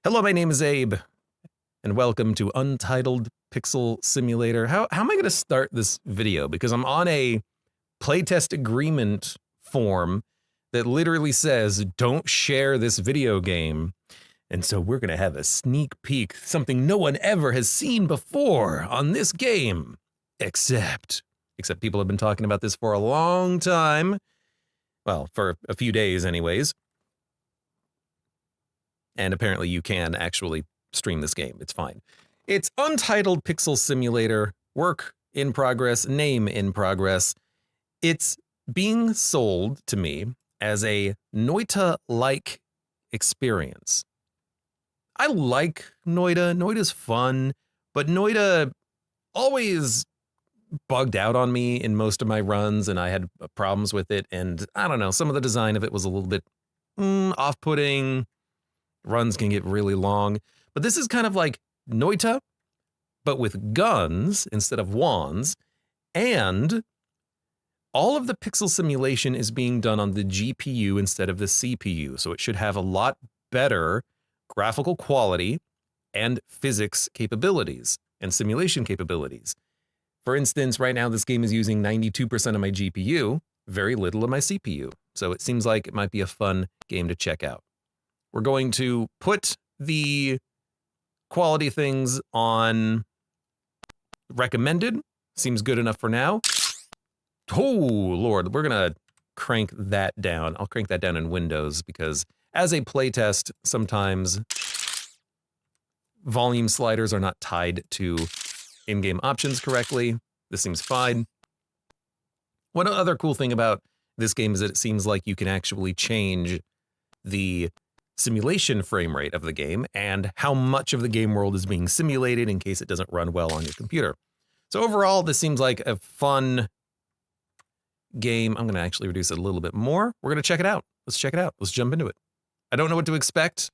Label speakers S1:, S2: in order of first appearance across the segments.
S1: Hello, my name is Abe, and welcome to Untitled Pixel Simulator. How am I going to start this video? Because I'm on a playtest agreement form that literally says, don't share this video game. And so we're going to have a sneak peek, something no one ever has seen before on this game. Except people have been talking about this for a long time. Well, for a few days anyways. And apparently you can actually stream this game. It's fine. It's Untitled Pixel Simulator, work in progress, name in progress. It's being sold to me as a Noita-like experience. I like Noita. Noita's fun, but Noita always bugged out on me in most of my runs, and I had problems with it. And I don't know, some of the design of it was a little bit off-putting. Runs can get really long, but this is kind of like Noita, but with guns instead of wands, and all of the pixel simulation is being done on the GPU instead of the CPU, so it should have a lot better graphical quality and physics capabilities and simulation capabilities. For instance, right now this game is using 92% of my GPU, very little of my CPU, so it seems like it might be a fun game to check out. We're going to put the quality things on recommended. Seems good enough for now. Oh, Lord, we're going to crank that down. I'll crank that down in Windows because as a playtest, sometimes volume sliders are not tied to in-game options correctly. This seems fine. One other cool thing about this game is that it seems like you can actually change the simulation frame rate of the game and how much of the game world is being simulated in case it doesn't run well on your computer. So overall, this seems like a fun game. I'm going to actually reduce it a little bit more. We're going to check it out. Let's check it out. Let's jump into it. I don't know what to expect,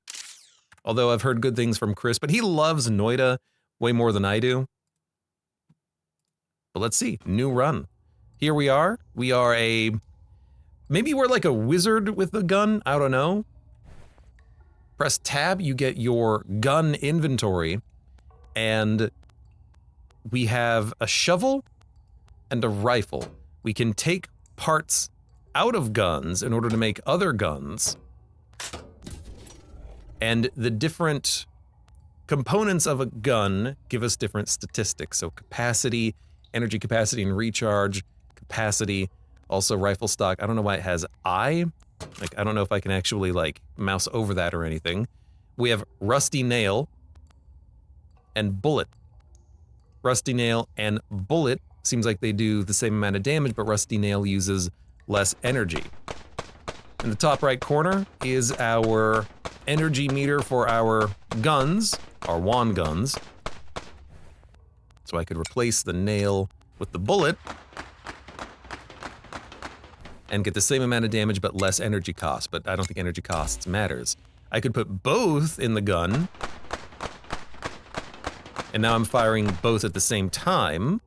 S1: although I've heard good things from Chris, but he loves Noita way more than I do. But let's see. New run. Here we are. We are maybe we're like a wizard with a gun. I don't know. Press tab, you get your gun inventory, and we have a shovel and a rifle. We can take parts out of guns in order to make other guns, and the different components of a gun give us different statistics. So capacity, energy capacity and recharge, capacity, also rifle stock. I don't know why it has I. Like, I don't know if I can actually, like, mouse over that or anything. We have Rusty Nail and Bullet. Rusty Nail and Bullet seems like they do the same amount of damage, but Rusty Nail uses less energy. In the top right corner is our energy meter for our guns, our wand guns. So I could replace the nail with the bullet and get the same amount of damage but less energy cost, but I don't think energy costs matters. I could put both in the gun, and now I'm firing both at the same time.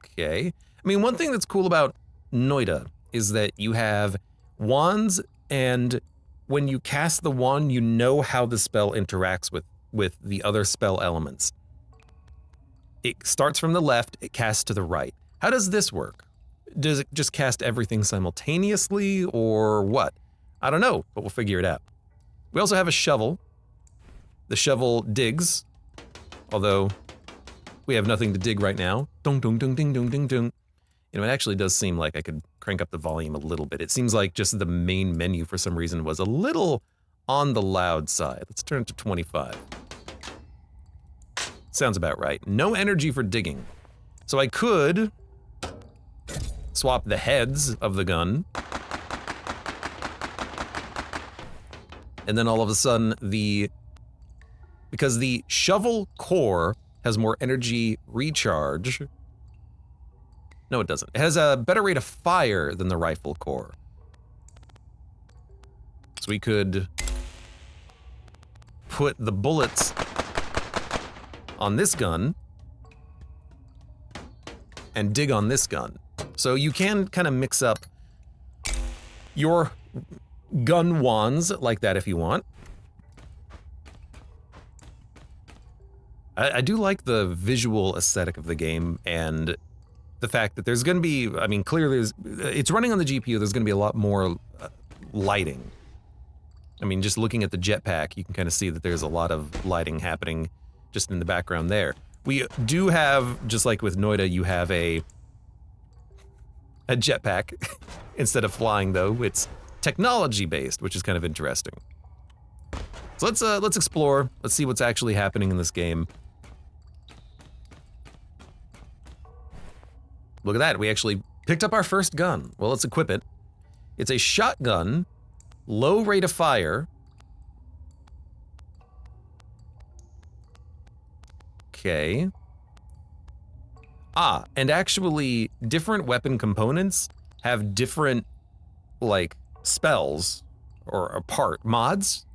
S1: Okay. I mean, one thing that's cool about Noita is that you have wands, and when you cast the wand, you know how the spell interacts with the other spell elements. It starts from the left, it casts to the right. How does this work? Does it just cast everything simultaneously, or what? I don't know, but we'll figure it out. We also have a shovel. The shovel digs, although we have nothing to dig right now. Dong, dong, dong, ding, dong, ding, dong. You know, it actually does seem like I could crank up the volume a little bit. It seems like just the main menu for some reason was a little on the loud side. Let's turn it to 25. Sounds about right. No energy for digging. So I could swap the heads of the gun, and then all of a sudden because the shovel core has more energy recharge. No, it doesn't. It has a better rate of fire than the rifle core. So we could put the bullets on this gun and dig on this gun. So you can kind of mix up your gun wands like that if you want. I do like the visual aesthetic of the game and the fact that there's going to be, I mean, clearly it's running on the GPU, there's going to be a lot more lighting. I mean, just looking at the jetpack, you can kind of see that there's a lot of lighting happening just in the background there. We do have, just like with Noita, you have a jetpack. Instead of flying, though, it's technology-based, which is kind of interesting. So let's explore. Let's see what's actually happening in this game. Look at that, we actually picked up our first gun. Well, let's equip it. It's a shotgun, low rate of fire. Okay. Ah, and actually, different weapon components have different, like, spells, or mods,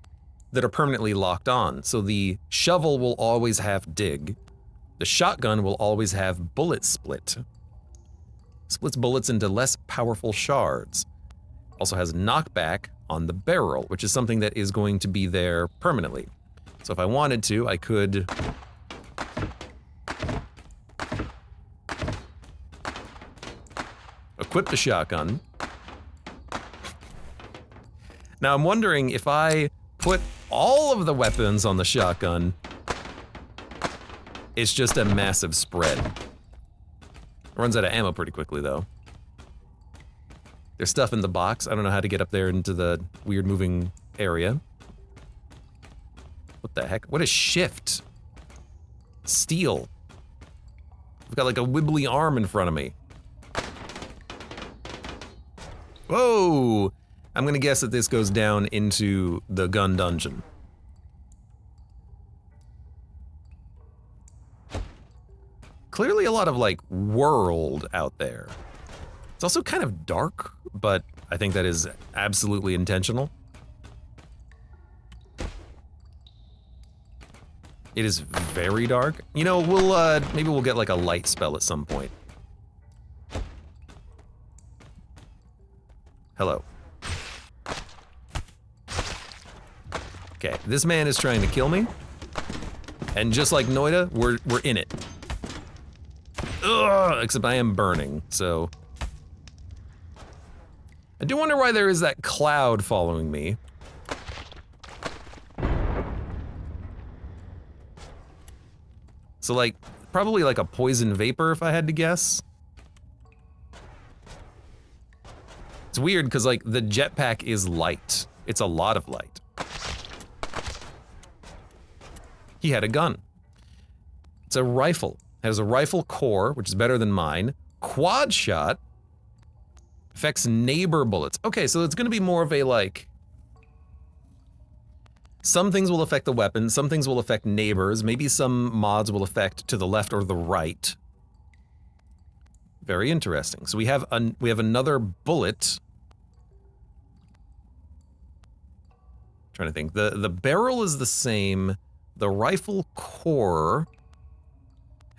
S1: that are permanently locked on. So the shovel will always have dig. The shotgun will always have bullet split. Splits bullets into less powerful shards. Also has knockback on the barrel, which is something that is going to be there permanently. So if I wanted to, I could equip the shotgun. Now I'm wondering if I put all of the weapons on the shotgun, it's just a massive spread. It runs out of ammo pretty quickly, though. There's stuff in the box. I don't know how to get up there into the weird moving area. What the heck? What is shift? Steel. I've got like a wibbly arm in front of me. Whoa! I'm gonna guess that this goes down into the gun dungeon. Clearly a lot of, like, world out there. It's also kind of dark, but I think that is absolutely intentional. It is very dark. You know, we'll, maybe we'll get, like, a light spell at some point. Hello. Okay, this man is trying to kill me. And just like Noita, we're in it. Ugh, except I am burning, so. I do wonder why there is that cloud following me. So like, probably like a poison vapor if I had to guess. It's weird because like the jetpack is light. It's a lot of light. He had a gun. It's a rifle. It has a rifle core, which is better than mine. Quad shot. Affects neighbor bullets. Okay, so it's gonna be more of a like, some things will affect the weapon, some things will affect neighbors, maybe some mods will affect to the left or the right. Very interesting. So we have another bullet. Trying to think. The barrel is the same. The rifle core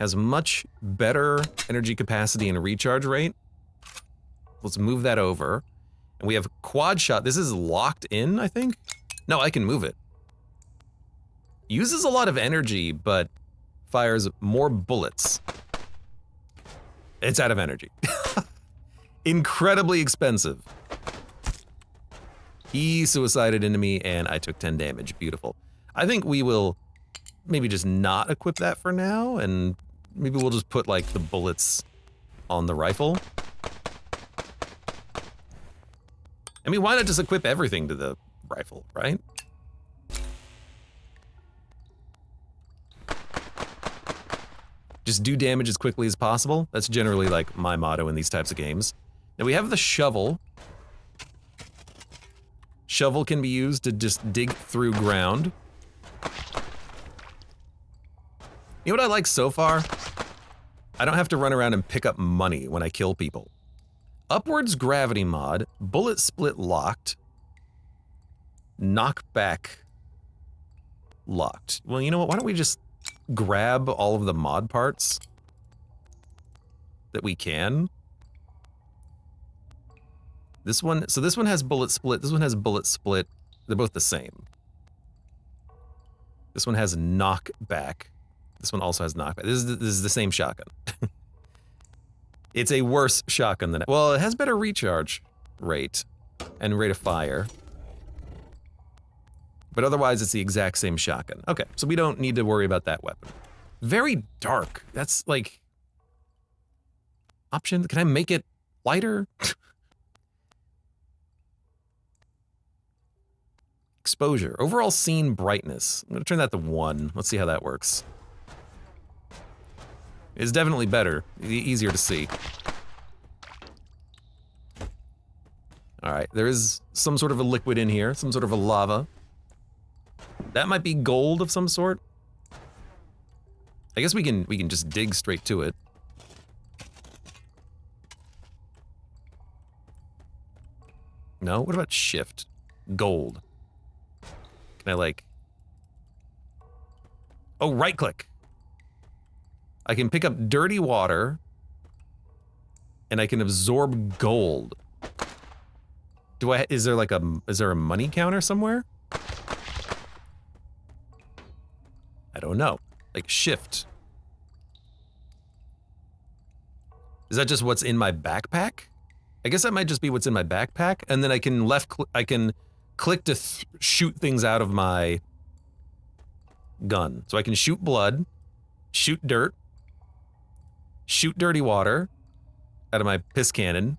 S1: has much better energy capacity and recharge rate. Let's move that over. And we have quad shot. This is locked in, I think? No, I can move it. Uses a lot of energy, but fires more bullets. It's out of energy. Incredibly expensive. He suicided into me and I took 10 damage. Beautiful. I think we will maybe just not equip that for now, and maybe we'll just put like the bullets on the rifle. I mean, why not just equip everything to the rifle, right? Just do damage as quickly as possible. That's generally like my motto in these types of games. Now we have the shovel. Shovel can be used to just dig through ground. You know what I like so far? I don't have to run around and pick up money when I kill people. Upwards gravity mod, bullet split locked, knockback locked. Well, you know what? Why don't we just grab all of the mod parts that we can? This one, so this one has bullet split, this one has bullet split. They're both the same. This one has knockback. This one also has knockback. This is the same shotgun. It's a worse shotgun than it. Well, it has better recharge rate and rate of fire. But otherwise, it's the exact same shotgun. Okay, so we don't need to worry about that weapon. Very dark. That's like... Option? Can I make it lighter? Exposure. Overall scene brightness. I'm gonna turn that to 1. Let's see how that works. It's definitely better. Easier to see. Alright, there is some sort of a liquid in here. Some sort of a lava. That might be gold of some sort. I guess we can just dig straight to it. No? What about shift? Gold. Can I like... Oh, right click. I can pick up dirty water and I can absorb gold. Is there like is there a money counter somewhere? I don't know. Like shift. Is that just what's in my backpack? I guess that might just be what's in my backpack, and then I can I can click to shoot things out of my gun. So I can shoot blood, shoot dirt, shoot dirty water out of my piss cannon.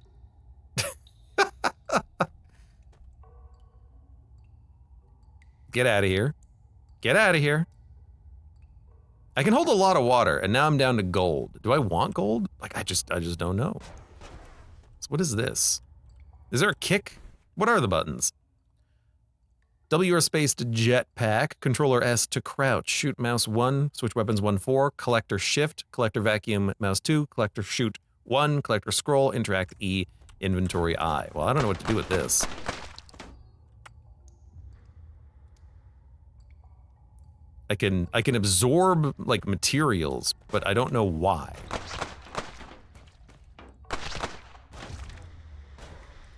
S1: Get out of here. Get out of here. I can hold a lot of water, and now I'm down to gold. Do I want gold? Like, I just don't know. So what is this? Is there a kick? What are the buttons? W or space to jetpack, controller S to crouch, shoot mouse 1, switch weapons 1-4, collector shift, collector vacuum mouse 2, collector shoot 1, collector scroll, interact E, inventory I. Well, I don't know what to do with this. I can absorb like materials, but I don't know why.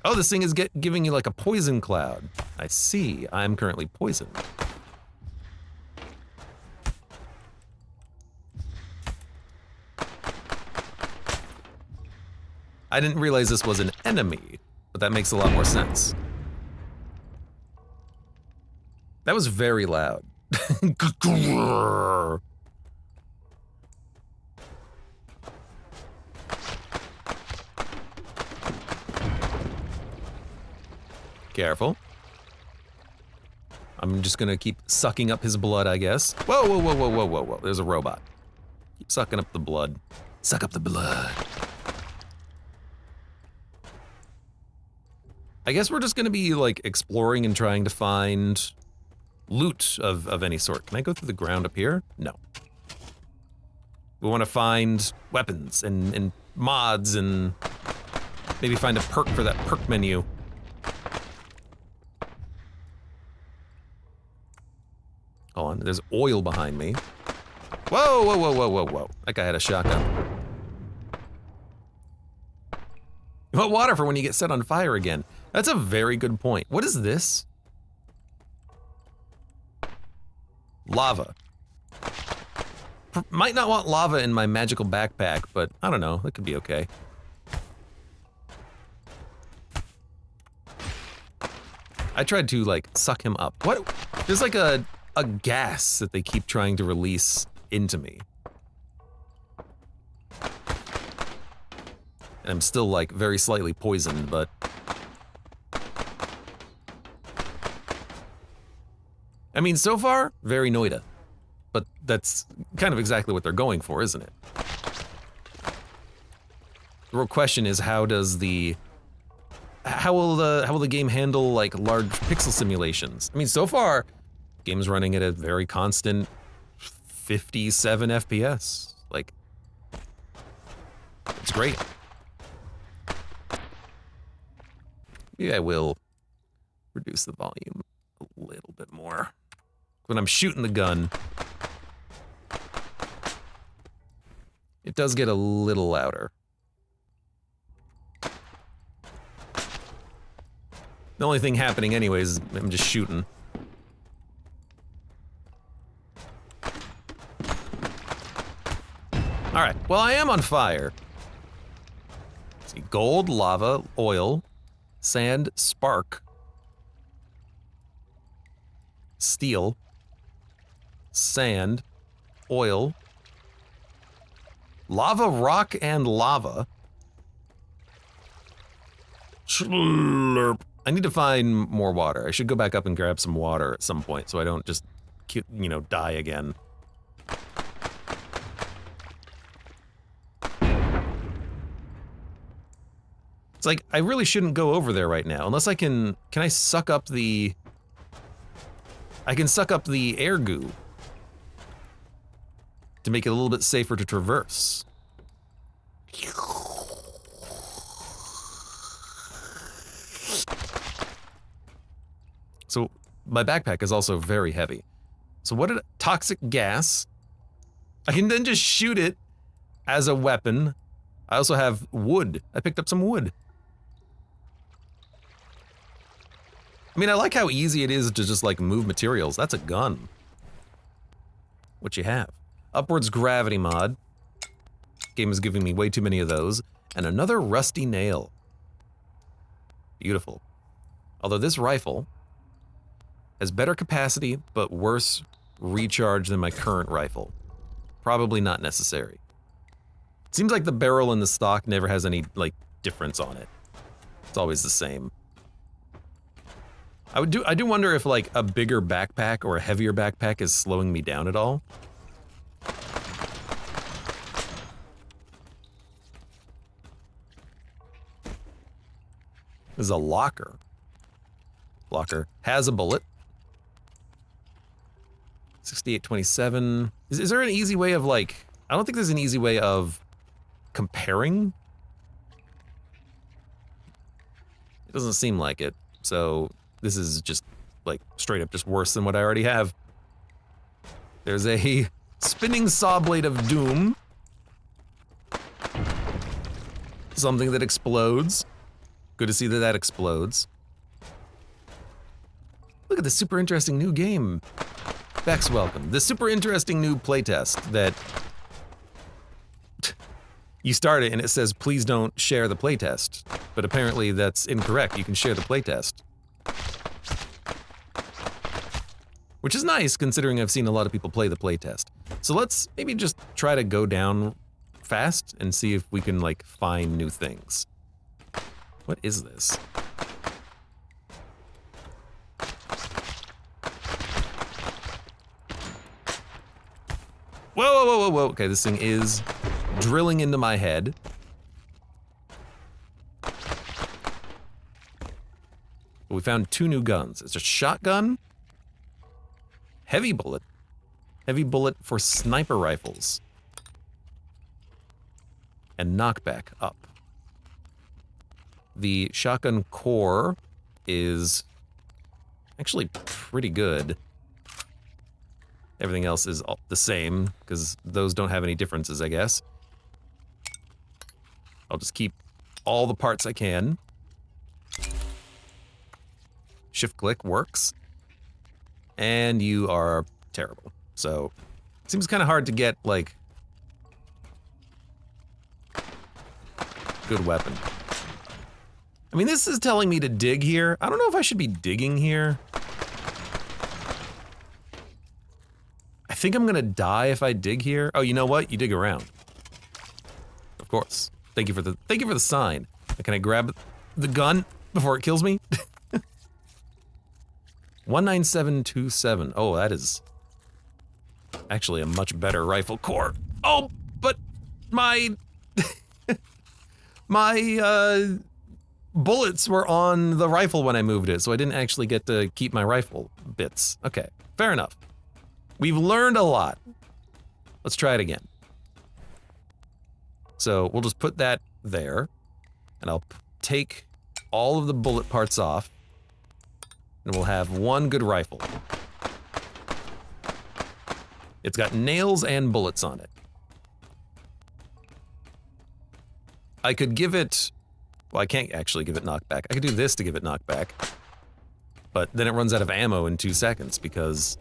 S1: Oh, this thing is giving you like a poison cloud. I see. I'm currently poisoned. I didn't realize this was an enemy, but that makes a lot more sense. That was very loud. Careful. I'm just gonna keep sucking up his blood, I guess. Whoa, whoa, whoa, whoa, whoa, whoa, whoa. There's a robot. Keep sucking up the blood. Suck up the blood. I guess we're just gonna be like exploring and trying to find loot of any sort. Can I go through the ground up here? No. We want to find weapons and mods and maybe find a perk for that perk menu. Hold on, there's oil behind me. Whoa, whoa, whoa, whoa, whoa, whoa. That guy had a shotgun. You want water for when you get set on fire again. That's a very good point. What is this? Lava. Might not want lava in my magical backpack, but I don't know, that could be okay. I tried to like suck him up. What? There's like a gas that they keep trying to release into me. And I'm still like very slightly poisoned, but I mean, so far, very Noita. But that's kind of exactly what they're going for, isn't it? The real question is, how will the game handle like large pixel simulations? I mean, so far, game's running at a very constant 57 FPS. Like, it's great. Maybe I will reduce the volume a little bit more. When I'm shooting the gun, it does get a little louder. The only thing happening anyways is I'm just shooting. All right, well, I am on fire. Let's see, gold, lava, oil, sand, spark, steel, sand, oil, lava, rock, and lava. Slurp. I need to find more water. I should go back up and grab some water at some point so I don't just, you know, die again. It's like, I really shouldn't go over there right now, unless I can I suck up the... I can suck up the air goo to make it a little bit safer to traverse. So, my backpack is also very heavy. So what did... toxic gas. I can then just shoot it as a weapon. I also have wood. I picked up some wood. I mean, I like how easy it is to just, like, move materials. That's a gun. What you have? Upwards gravity mod. Game is giving me way too many of those. And another rusty nail. Beautiful. Although this rifle has better capacity, but worse recharge than my current rifle. Probably not necessary. It seems like the barrel in the stock never has any, like, difference on it. It's always the same. I do wonder if, like, a bigger backpack or a heavier backpack is slowing me down at all. This is a locker. Locker has a bullet. 6827. Is there an easy way of, like... I don't think there's an easy way of comparing. It doesn't seem like it, so... This is just, like, straight up just worse than what I already have. There's a spinning saw blade of doom. Something that explodes. Good to see that that explodes. Look at this super interesting new game. Beck's welcome. This super interesting new playtest that... You start it and it says, please don't share the playtest. But apparently that's incorrect. You can share the playtest. Which is nice, considering I've seen a lot of people play the playtest. So let's maybe just try to go down fast and see if we can, like, find new things. What is this? Whoa, whoa, whoa, whoa, whoa. Okay, this thing is drilling into my head. But we found two new guns. It's a shotgun. Heavy bullet. Heavy bullet for sniper rifles. And knockback up. The shotgun core is actually pretty good. Everything else is the same, because those don't have any differences, I guess. I'll just keep all the parts I can. Shift click works. And you are terrible. So, it seems kind of hard to get, like, good weapon. I mean, this is telling me to dig here. I don't know if I should be digging here. I think I'm gonna die if I dig here. Oh, you know what? You dig around. Of course. Thank you for the sign. Can I grab the gun before it kills me? 19727. Oh, that is actually a much better rifle core. Oh, but my my bullets were on the rifle when I moved it, so I didn't actually get to keep my rifle bits. Okay, fair enough. We've learned a lot. Let's try it again. So we'll just put that there, and I'll take all of the bullet parts off, and we'll have one good rifle. It's got nails and bullets on it. I could give it... Well, I can't actually give it knockback. I could do this to give it knockback. But then it runs out of ammo in 2 seconds, because...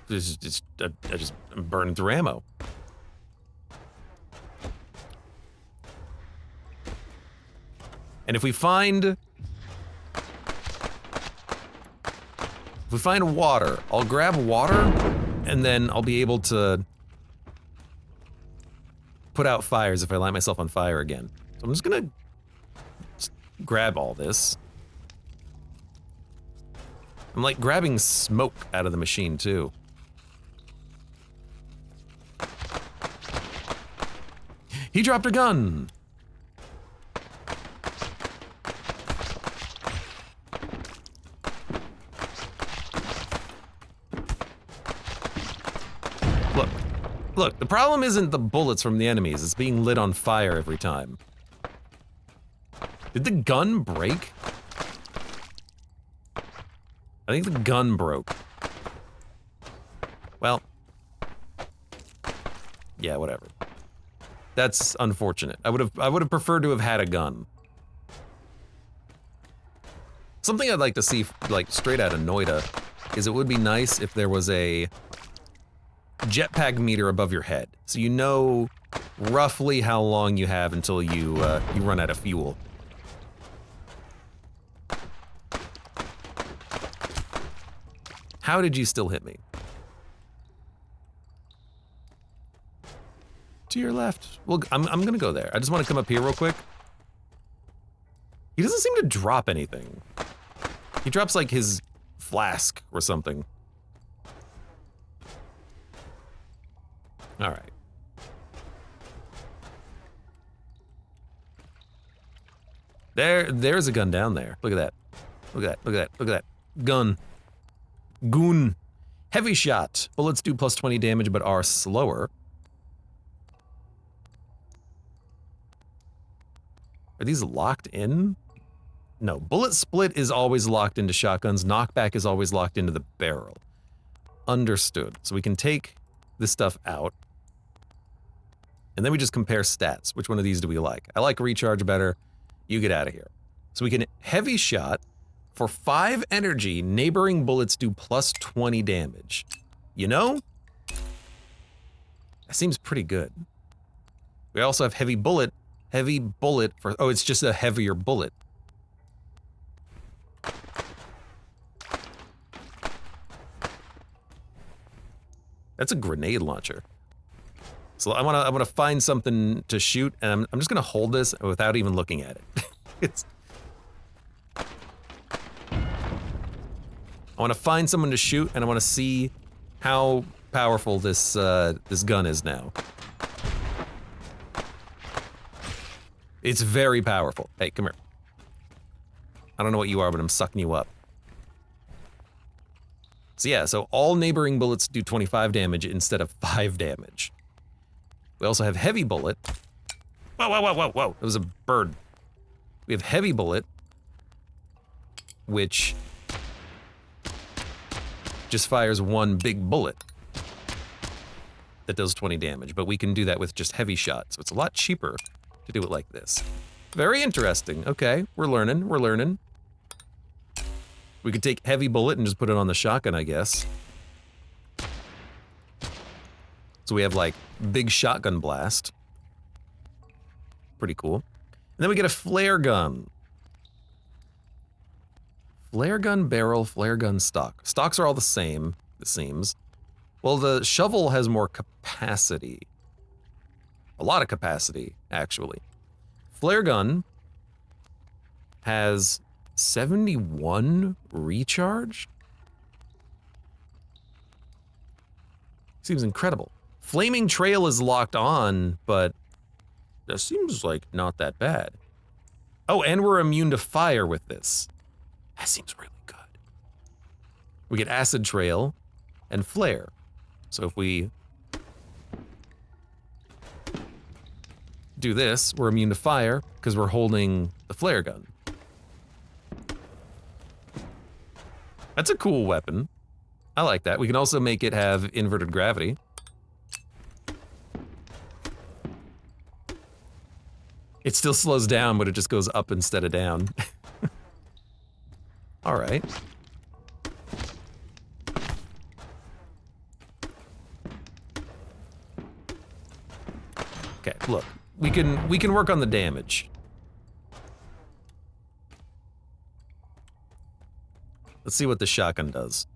S1: It's I just am burning through ammo. And if we find water, I'll grab water, and then I'll be able to put out fires if I light myself on fire again. So I'm just gonna grab all this. I'm like grabbing smoke out of the machine too. He dropped a gun! Look, the problem isn't the bullets from the enemies, it's being lit on fire every time. Did the gun break? I think the gun broke. Well, yeah, whatever. That's unfortunate. I would have preferred to have had a gun. Something I'd like to see, like, straight out of Noita, is it would be nice if there was a jetpack meter above your head, so you know roughly how long you have until you run out of fuel. How did you still hit me? To your left. Well, I'm gonna go there. I just want to come up here real quick. He doesn't seem to drop anything. He drops like his flask or something. All right. There's a gun down there. Look at that. Look at that. Look at that. Look at that. Gun. Goon. Heavy shot. Bullets do plus 20 damage but are slower. Are these locked in? No. Bullet split is always locked into shotguns. Knockback is always locked into the barrel. Understood. So we can take this stuff out. And then we just compare stats. Which one of these do we like? I like recharge better. You get out of here. So we can heavy shot. For 5 energy, neighboring bullets do plus 20 damage. You know? That seems pretty good. We also have heavy bullet. Heavy bullet for, oh, it's just a heavier bullet. That's a grenade launcher. So I wanna find something to shoot, and I'm just gonna hold this without even looking at it. I wanna find someone to shoot, and I wanna see how powerful this this gun is now. It's very powerful. Hey, come here. I don't know what you are, but I'm sucking you up. So yeah, so all neighboring bullets do 25 damage instead of 5 damage. We also have heavy bullet. Whoa, whoa, whoa, whoa, whoa. It was a bird. We have heavy bullet, which just fires one big bullet that does 20 damage, but we can do that with just heavy shots, so it's a lot cheaper to do it like this. Very interesting. Okay, we're learning, we're learning. We could take heavy bullet and just put it on the shotgun, I guess. So we have like big shotgun blast. Pretty cool. And then we get a flare gun. Flare gun barrel, flare gun stock. Stocks are all the same, it seems. Well, the shovel has more capacity. A lot of capacity, actually. Flare gun has 71 recharge? Seems incredible. Flaming trail is locked on, but that seems like not that bad. Oh, and we're immune to fire with this. That seems really good. We get acid trail and flare. So if we do this, we're immune to fire because we're holding the flare gun. That's a cool weapon. I like that. We can also make it have inverted gravity. It still slows down, but it just goes up instead of down. All right. Okay, look, we can work on the damage. Let's see what the shotgun does.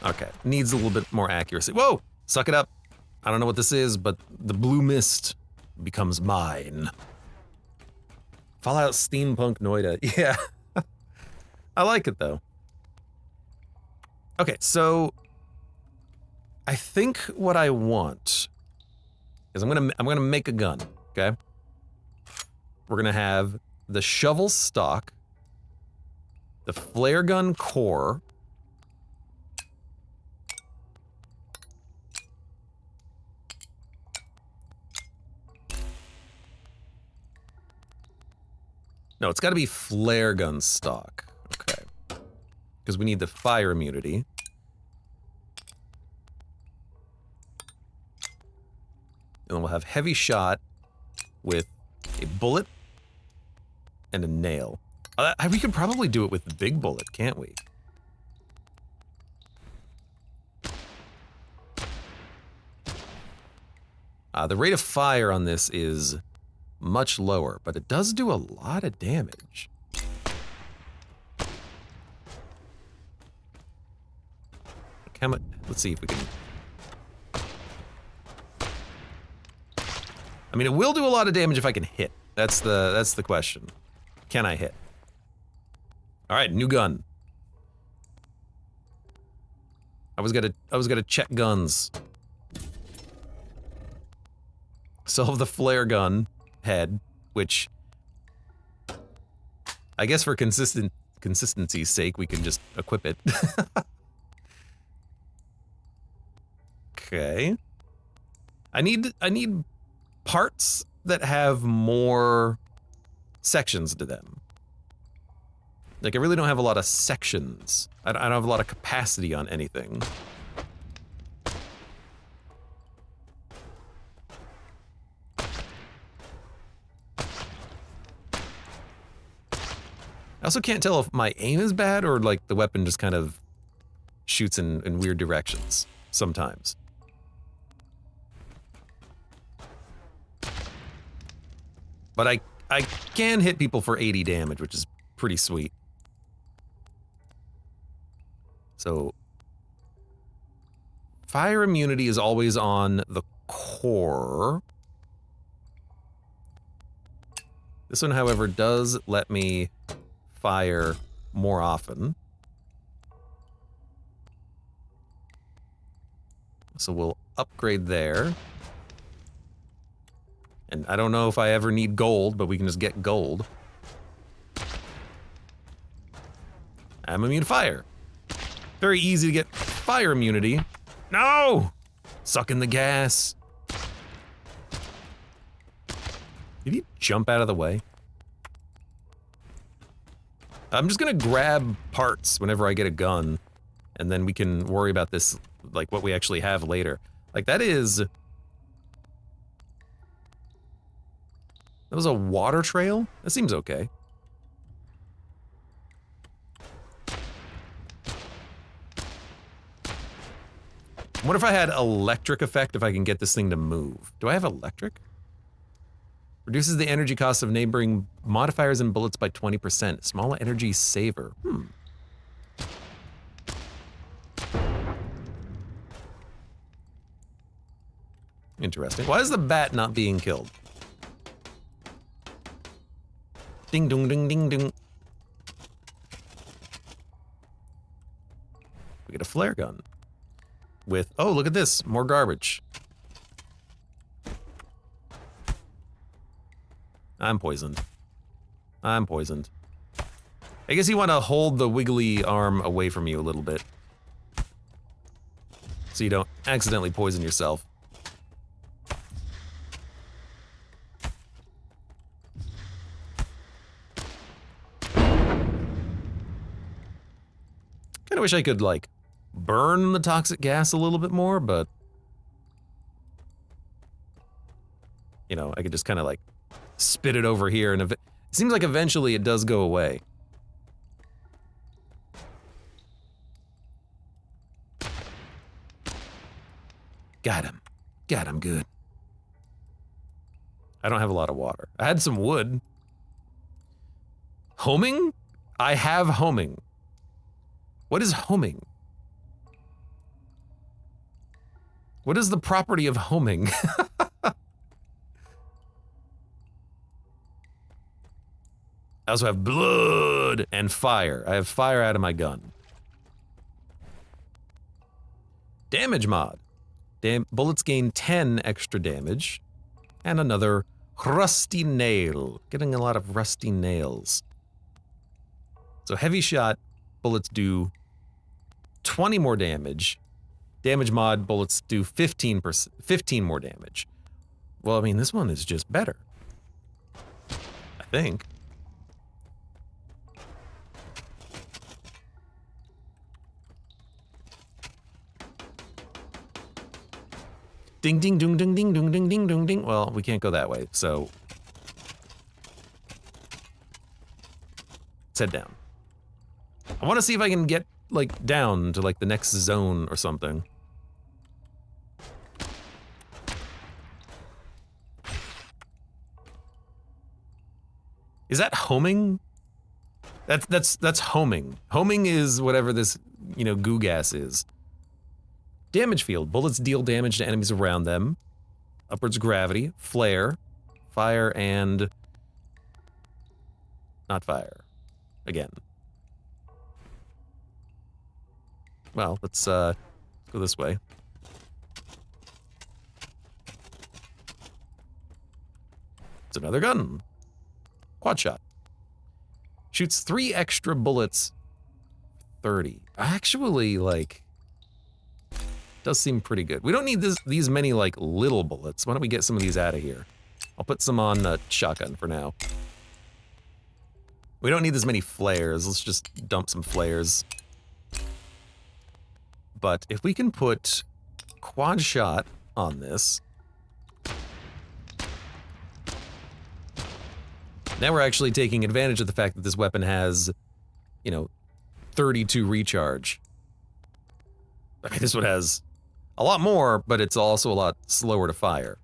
S1: Okay, needs a little bit more accuracy. Whoa, suck it up. I don't know what this is, but the blue mist becomes mine. Fallout Steampunk Noita. Yeah. I like it though. Okay, so I think what I want is I'm gonna make a gun, okay? We're gonna have the shovel stock, the flare gun core, no, it's gotta be flare gun stock, okay. Because we need the fire immunity. And then we'll have heavy shot with a bullet and a nail. We could probably do it with the big bullet, can't we? The rate of fire on this is much lower, but it does do a lot of damage. Let's see if we can... I mean, it will do a lot of damage if I can hit. That's the question. Can I hit? All right, new gun. I was gonna check guns. Still have the flare gun head, which I guess for consistency's sake we can just equip it. Okay. I need parts that have more sections to them. Like, I really don't have a lot of sections. I don't have a lot of capacity on anything. I also can't tell if my aim is bad or, like, the weapon just kind of shoots in weird directions sometimes. But I can hit people for 80 damage, which is pretty sweet. So, fire immunity is always on the core. This one, however, does let me fire more often. So we'll upgrade there. And I don't know if I ever need gold, but we can just get gold. I'm immune to fire. Very easy to get fire immunity. No! Sucking the gas. Did he jump out of the way? I'm just gonna grab parts whenever I get a gun, and then we can worry about this, like what we actually have later. Like that was a water trail? That seems okay. What if I had electric effect if I can get this thing to move? Do I have electric? Reduces the energy cost of neighboring modifiers and bullets by 20%. Small energy saver. Interesting. Why is the bat not being killed? Ding dong ding ding ding. We get a flare gun. With, oh, look at this, more garbage. I'm poisoned. I'm poisoned. I guess you want to hold the wiggly arm away from you a little bit. So you don't accidentally poison yourself. Kinda wish I could, like, burn the toxic gas a little bit more, but... You know, I could just kind of, like, spit it over here, and it seems like eventually it does go away. Got him. Got him good. I don't have a lot of water. I had some wood. Homing? I have homing. What is homing? What is the property of homing? I also have blood and fire. I have fire out of my gun. Damage mod. Bullets gain 10 extra damage. And another rusty nail. Getting a lot of rusty nails. So heavy shot bullets do 20 more damage. Damage mod bullets do 15 more damage. Well, I mean, this one is just better. I think. Ding ding ding ding ding ding ding ding ding ding. Well, we can't go that way, so let's head down. I want to see if I can get like down to like the next zone or something. Is that homing? That's homing. Homing is whatever this, you know, goo gas is. Damage field. Bullets deal damage to enemies around them. Upwards gravity. Flare. Fire and... not fire. Again. Well, let's go this way. It's another gun. Quad shot. Shoots 3 extra bullets. 30. Actually, like... does seem pretty good. We don't need these many, like, little bullets. Why don't we get some of these out of here? I'll put some on shotgun for now. We don't need as many flares. Let's just dump some flares. But if we can put quad shot on this... now we're actually taking advantage of the fact that this weapon has, you know, 32 recharge. I mean, this one has a lot more, but it's also a lot slower to fire.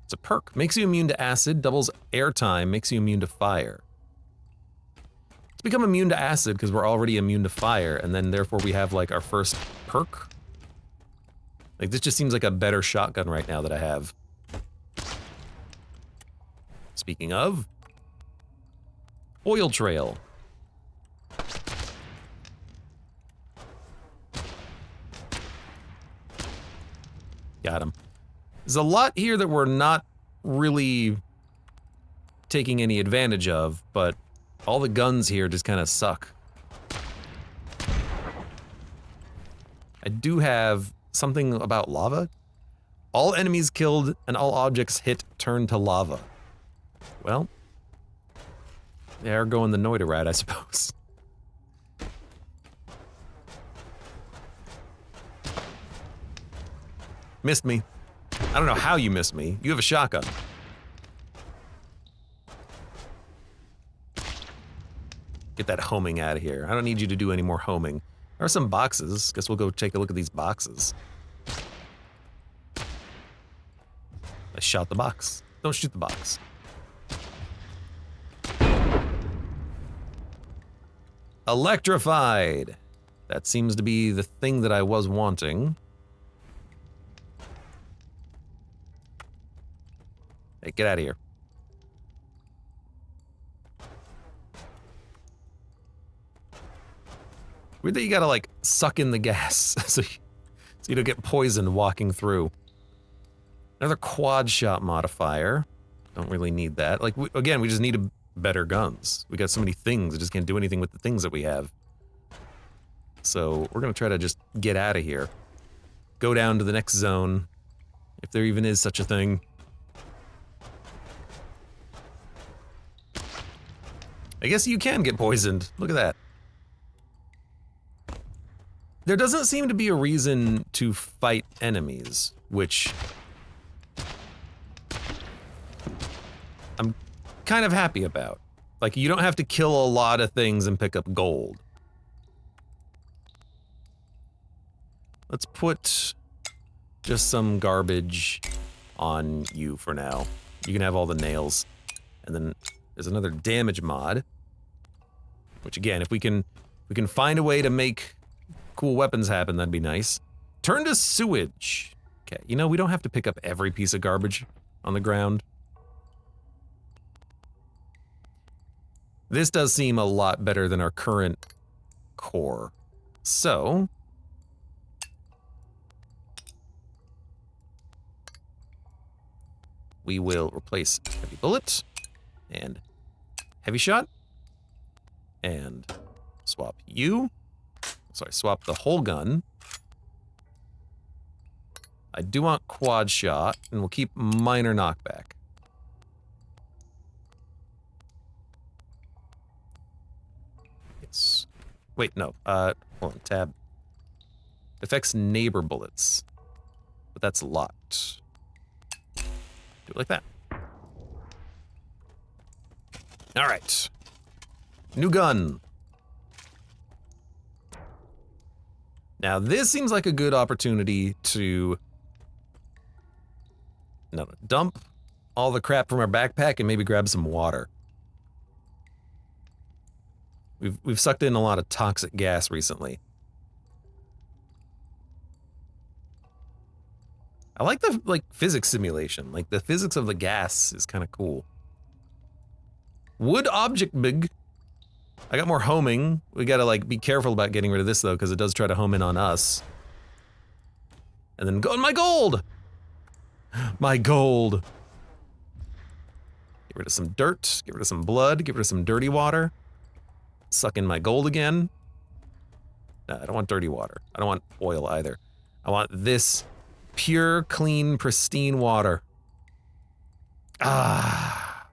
S1: It's a perk. Makes you immune to acid, doubles airtime, makes you immune to fire. Let's become immune to acid because we're already immune to fire, and then therefore we have like our first perk. Like, this just seems like a better shotgun right now that I have. Speaking of, oil trail. Got him. There's a lot here that we're not really taking any advantage of, but all the guns here just kind of suck. I do have something about lava. All enemies killed and all objects hit turn to lava. Well, they're going the Noita route, I suppose. Missed me. I don't know how you missed me. You have a shotgun. Get that homing out of here. I don't need you to do any more homing. There are some boxes. Guess we'll go take a look at these boxes. I shot the box. Don't shoot the box. Electrified. That seems to be the thing that I was wanting. Hey, get out of here. Weird that you gotta, like, suck in the gas so you don't get poisoned walking through. Another quad shot modifier. Don't really need that. Like, again, we just need better guns. We got so many things, I just can't do anything with the things that we have. So, we're gonna try to just get out of here. Go down to the next zone, if there even is such a thing. I guess you can get poisoned. Look at that. There doesn't seem to be a reason to fight enemies, which I'm kind of happy about. Like, you don't have to kill a lot of things and pick up gold. Let's put just some garbage on you for now. You can have all the nails. And then there's another damage mod. Which again, if we can find a way to make cool weapons happen, that'd be nice. Turn to sewage. Okay, you know, we don't have to pick up every piece of garbage on the ground. This does seem a lot better than our current core. So, we will replace heavy bullet and heavy shot and swap you. Sorry, swap the whole gun. I do want quad shot, and we'll keep minor knockback. Yes. Wait, no. Hold on, tab. Affects neighbor bullets. But that's locked. Do it like that. Alright. New gun. Now, this seems like a good opportunity to dump all the crap from our backpack and maybe grab some water. We've sucked in a lot of toxic gas recently. I like the physics simulation. Like the physics of the gas is kind of cool. Wood object big. I got more homing. We gotta be careful about getting rid of this though, because it does try to home in on us. And then go my gold! My gold. Get rid of some dirt, get rid of some blood, get rid of some dirty water. Suck in my gold again. No, I don't want dirty water. I don't want oil either. I want this pure, clean, pristine water. Ah.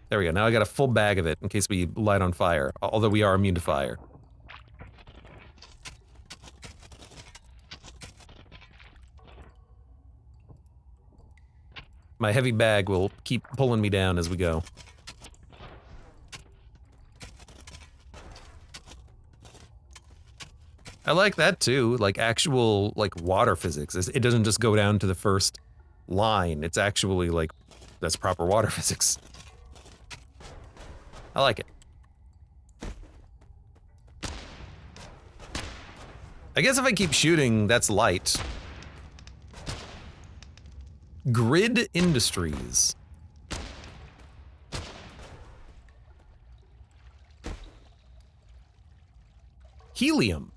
S1: There we go. Now I got a full bag of it in case we light on fire, although we are immune to fire. My heavy bag will keep pulling me down as we go. I like that too, like actual water physics. It doesn't just go down to the first line. It's actually that's proper water physics. I like it. I guess if I keep shooting, that's light. Grid Industries. Helium.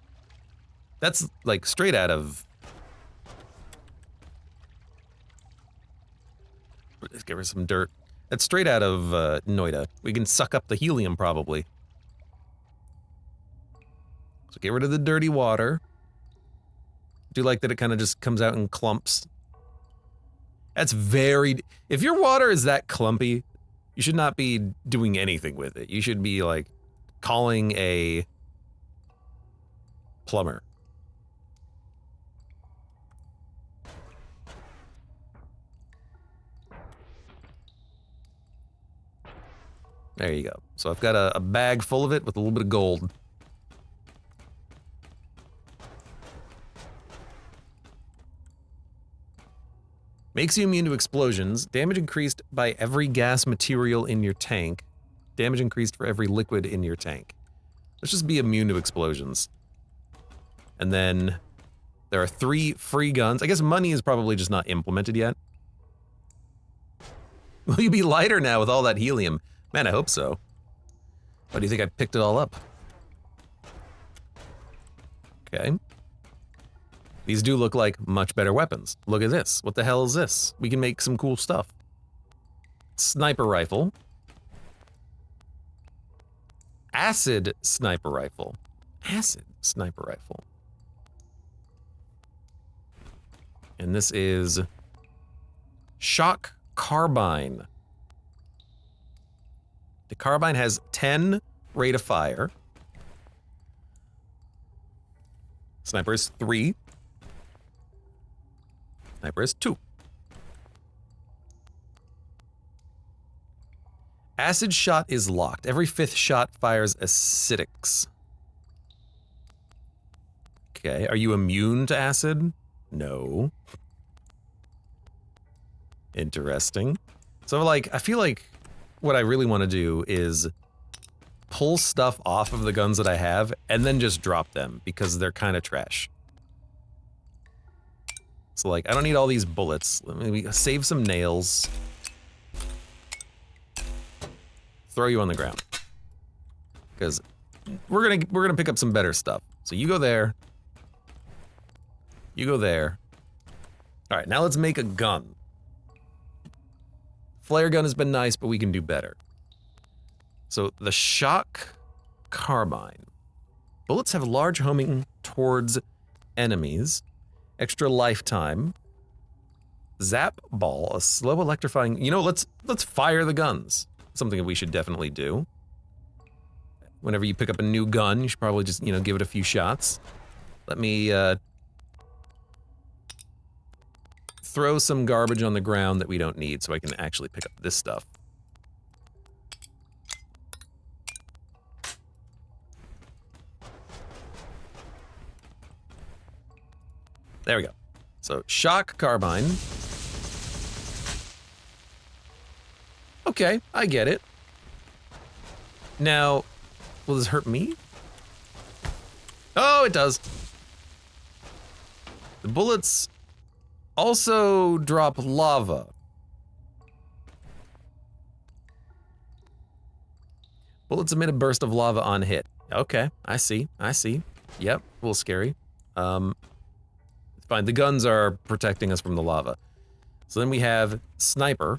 S1: That's straight out of... Let's give her some dirt. That's straight out of Noita. We can suck up the helium probably. So get rid of the dirty water. Do you like that it kind of just comes out in clumps? That's very... If your water is that clumpy, you should not be doing anything with it. You should be calling a plumber. There you go. So I've got a bag full of it with a little bit of gold. Makes you immune to explosions. Damage increased by every gas material in your tank. Damage increased for every liquid in your tank. Let's just be immune to explosions. And then there are 3 free guns. I guess money is probably just not implemented yet. Will you be lighter now with all that helium? Man, I hope so. Why do you think I picked it all up? Okay. These do look like much better weapons. Look at this. What the hell is this? We can make some cool stuff. Sniper rifle. Acid sniper rifle. Acid sniper rifle. And this is shock carbine. The carbine has 10 rate of fire. Sniper is 3. Sniper is 2. Acid shot is locked. Every 5th shot fires acidics. Okay, are you immune to acid? No. Interesting. So, like, I feel like what I really want to do is pull stuff off of the guns that I have and then just drop them because they're kind of trash. So, like, I don't need all these bullets. Let me save some nails. Throw you on the ground. Because we're gonna pick up some better stuff. So you go there. You go there. Alright, now let's make a gun. Flare gun has been nice, but we can do better. So the shock carbine. Bullets have large homing towards enemies. Extra lifetime. Zap ball, a slow electrifying. You know, let's fire the guns. Something that we should definitely do. Whenever you pick up a new gun, you should probably just, you know, give it a few shots. Let me throw some garbage on the ground that we don't need so I can actually pick up this stuff. There we go. So, shock carbine. Okay, I get it. Now, will this hurt me? Oh, it does. The bullets also drop lava. Bullets emit a burst of lava on hit. Okay, I see. Yep, a little scary. It's fine, the guns are protecting us from the lava. So then we have sniper.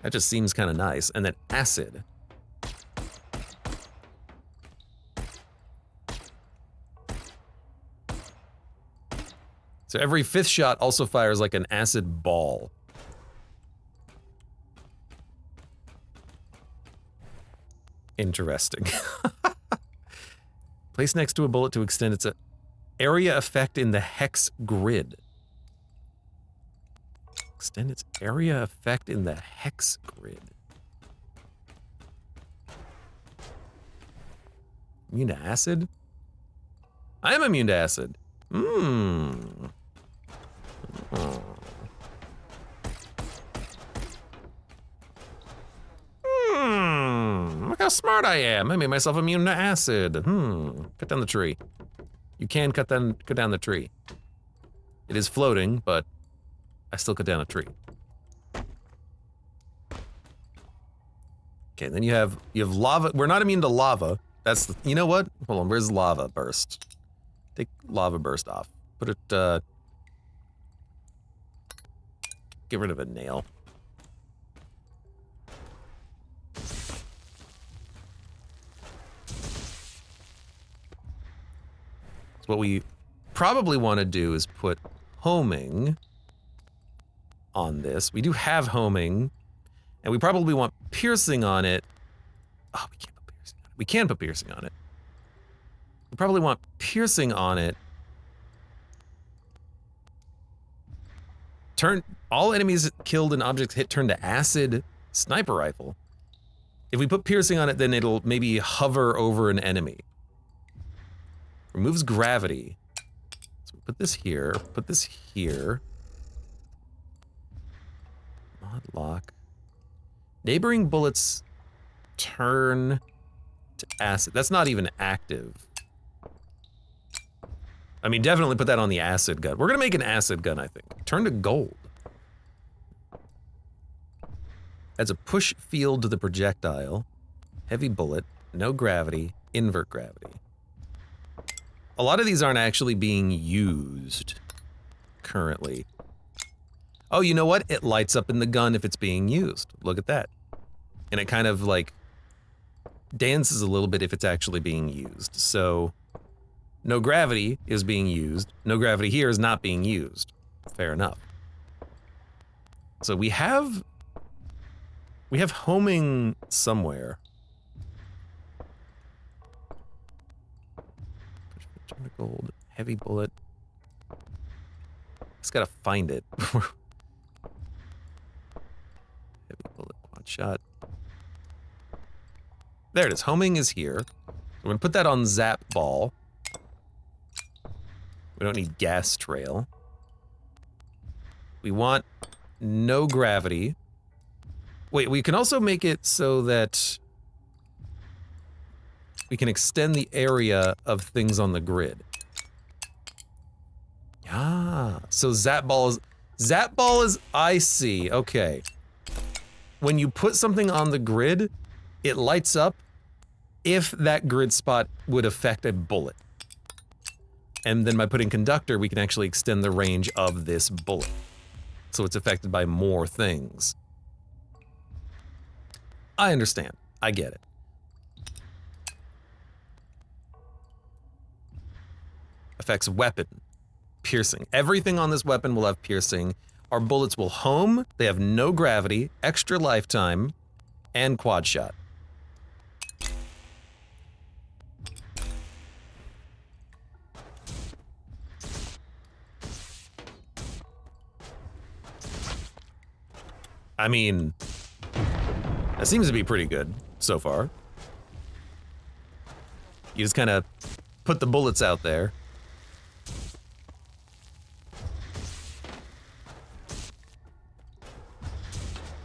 S1: That just seems kind of nice. And then acid. So every 5th shot also fires like an acid ball. Interesting. Place next to a bullet to extend its area effect in the hex grid. Extend its area effect in the hex grid. Immune to acid? I am immune to acid. Mmm. Oh. Look how smart I am. I made myself immune to acid. Cut down the tree. You can cut down the tree. It is floating, but I still cut down a tree. Okay, then you have lava. We're not immune to lava. That's the, you know what? Hold on, where's lava burst? Take lava burst off. Put it, get rid of a nail. So what we probably want to do is put homing on this. We do have homing, and we probably want piercing on it. Oh, we can't put piercing on it. We can put piercing on it. We probably want piercing on it. Turn all enemies killed and objects hit turn to acid sniper rifle. If we put piercing on it, then it'll maybe hover over an enemy. Removes gravity. So we put this here, put this here. Mod lock. Neighboring bullets turn to acid. That's not even active. I mean, definitely put that on the acid gun. We're gonna make an acid gun, I think. Turn to gold. Adds a push field to the projectile. Heavy bullet, no gravity, invert gravity. A lot of these aren't actually being used currently. Oh, you know what? It lights up in the gun if it's being used. Look at that. And it kind of like dances a little bit if it's actually being used. So no gravity is being used. No gravity here is not being used. Fair enough. So we have homing somewhere. Turn to gold. Heavy bullet. Just gotta find it. shot. There it is. Homing is here. We're gonna put that on zap ball. We don't need gas trail. We want no gravity. Wait, we can also make it so that we can extend the area of things on the grid. Ah, so zap ball is, I see, okay. When you put something on the grid, it lights up if that grid spot would affect a bullet. And then by putting conductor, we can actually extend the range of this bullet. So it's affected by more things. I understand. I get it. Affects weapon. Piercing. Everything on this weapon will have piercing. Our bullets will home, they have no gravity, extra lifetime, and quad shot. I mean, that seems to be pretty good so far. You just kind of put the bullets out there.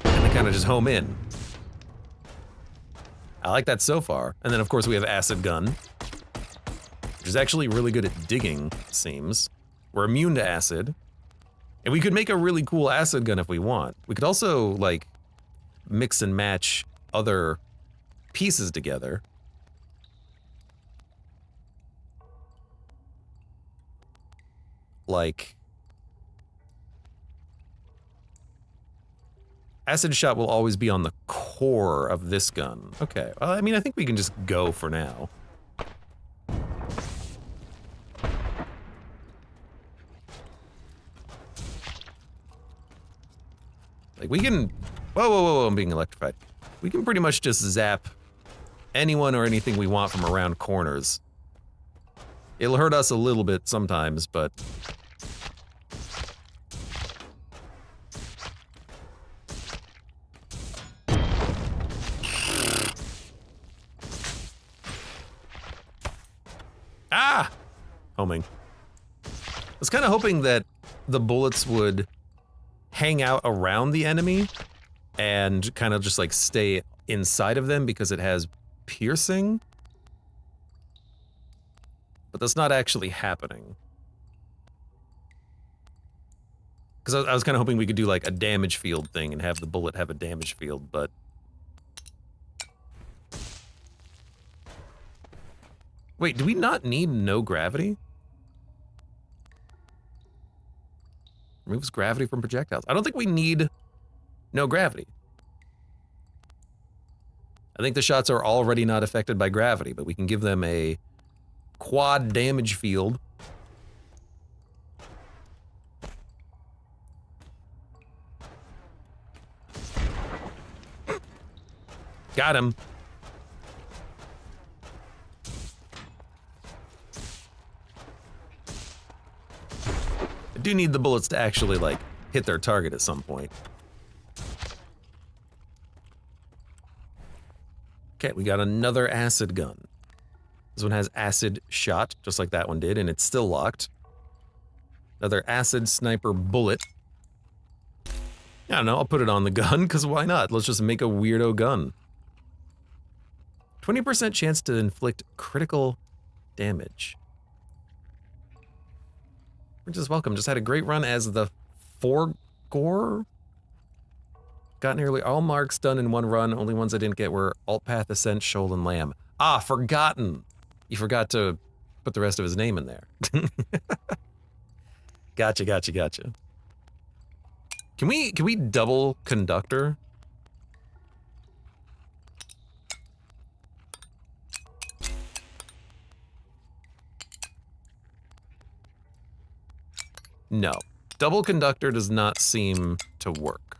S1: And they kind of just home in. I like that so far. And then of course we have acid gun, which is actually really good at digging, it seems. We're immune to acid. And we could make a really cool acid gun if we want. We could also, like, mix and match other pieces together. Like, acid shot will always be on the core of this gun. Okay, well, I mean, I think we can just go for now. Like, we can, whoa, I'm being electrified. We can pretty much just zap anyone or anything we want from around corners. It'll hurt us a little bit sometimes, but... Ah! Homing. I was kind of hoping that the bullets would hang out around the enemy and kind of just like stay inside of them because it has piercing. But that's not actually happening. Because I was kind of hoping we could do like a damage field thing and have the bullet have a damage field, but... Wait, do we not need no gravity? Removes gravity from projectiles. I don't think we need no gravity. I think the shots are already not affected by gravity, but we can give them a quad damage field. Got him. I do need the bullets to actually, like, hit their target at some point. Okay, we got another acid gun. This one has acid shot, just like that one did, and it's still locked. Another acid sniper bullet. I don't know, I'll put it on the gun, because why not? Let's just make a weirdo gun. 20% chance to inflict critical damage. We're just welcome. Just had a great run as the Forgore. Got nearly all marks done in one run. Only ones I didn't get were Alt Path, Ascent, Shoal, and Lamb. Ah, Forgotten. You forgot to put the rest of his name in there. Gotcha. Can we double conductor? No. Double conductor does not seem to work.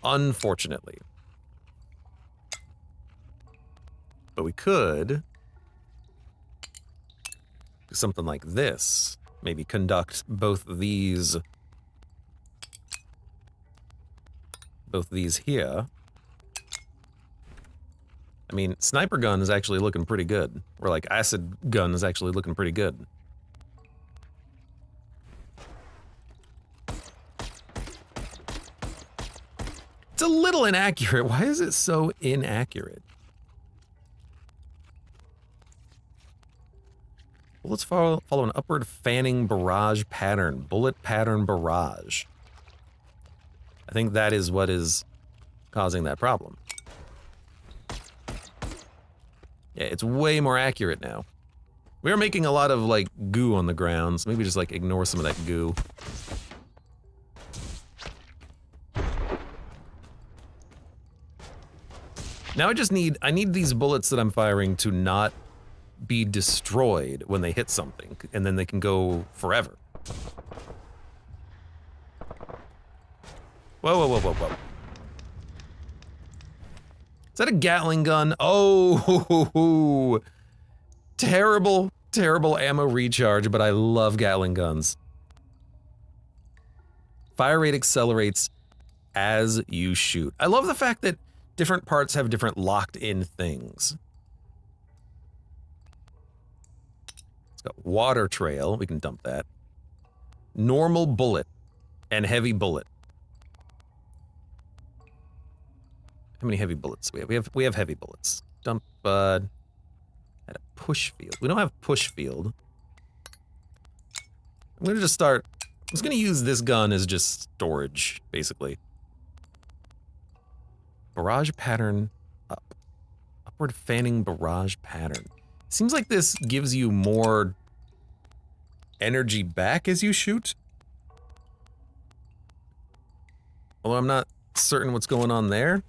S1: Unfortunately. But we could do something like this. Maybe conduct both both these here. I mean, sniper gun is actually looking pretty good. Or like acid gun is actually looking pretty good. It's a little inaccurate. Why is it so inaccurate? Well, let's follow an upward fanning barrage pattern. Bullet pattern barrage. I think that is what is causing that problem. Yeah, it's way more accurate now. We are making a lot of, like, goo on the ground, so maybe just, like, ignore some of that goo. Now I need these bullets that I'm firing to not be destroyed when they hit something, and then they can go forever. Whoa, whoa, whoa, whoa, whoa. Is that a Gatling gun? Oh, terrible, terrible ammo recharge, but I love Gatling guns. Fire rate accelerates as you shoot. I love the fact that different parts have different locked-in things. It's got water trail, we can dump that. Normal bullet and heavy bullet. How many heavy bullets do we have? We have heavy bullets. Dump, at a push field. We don't have push field. I'm gonna just start, I'm just gonna use this gun as just storage, basically. Barrage pattern up. Upward fanning barrage pattern. Seems like this gives you more energy back as you shoot. Although I'm not certain what's going on there.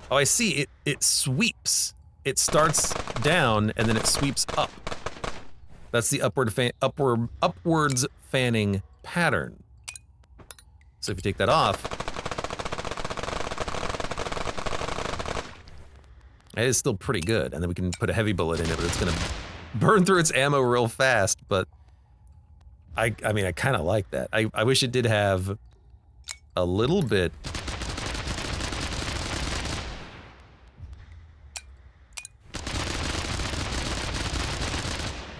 S1: Oh, I see. It sweeps. It starts down and then it sweeps up. That's the upwards fanning pattern. So if you take that off, it is still pretty good. And then we can put a heavy bullet in it, but it's gonna burn through its ammo real fast. But I mean, I kind of like that. I wish it did have a little bit.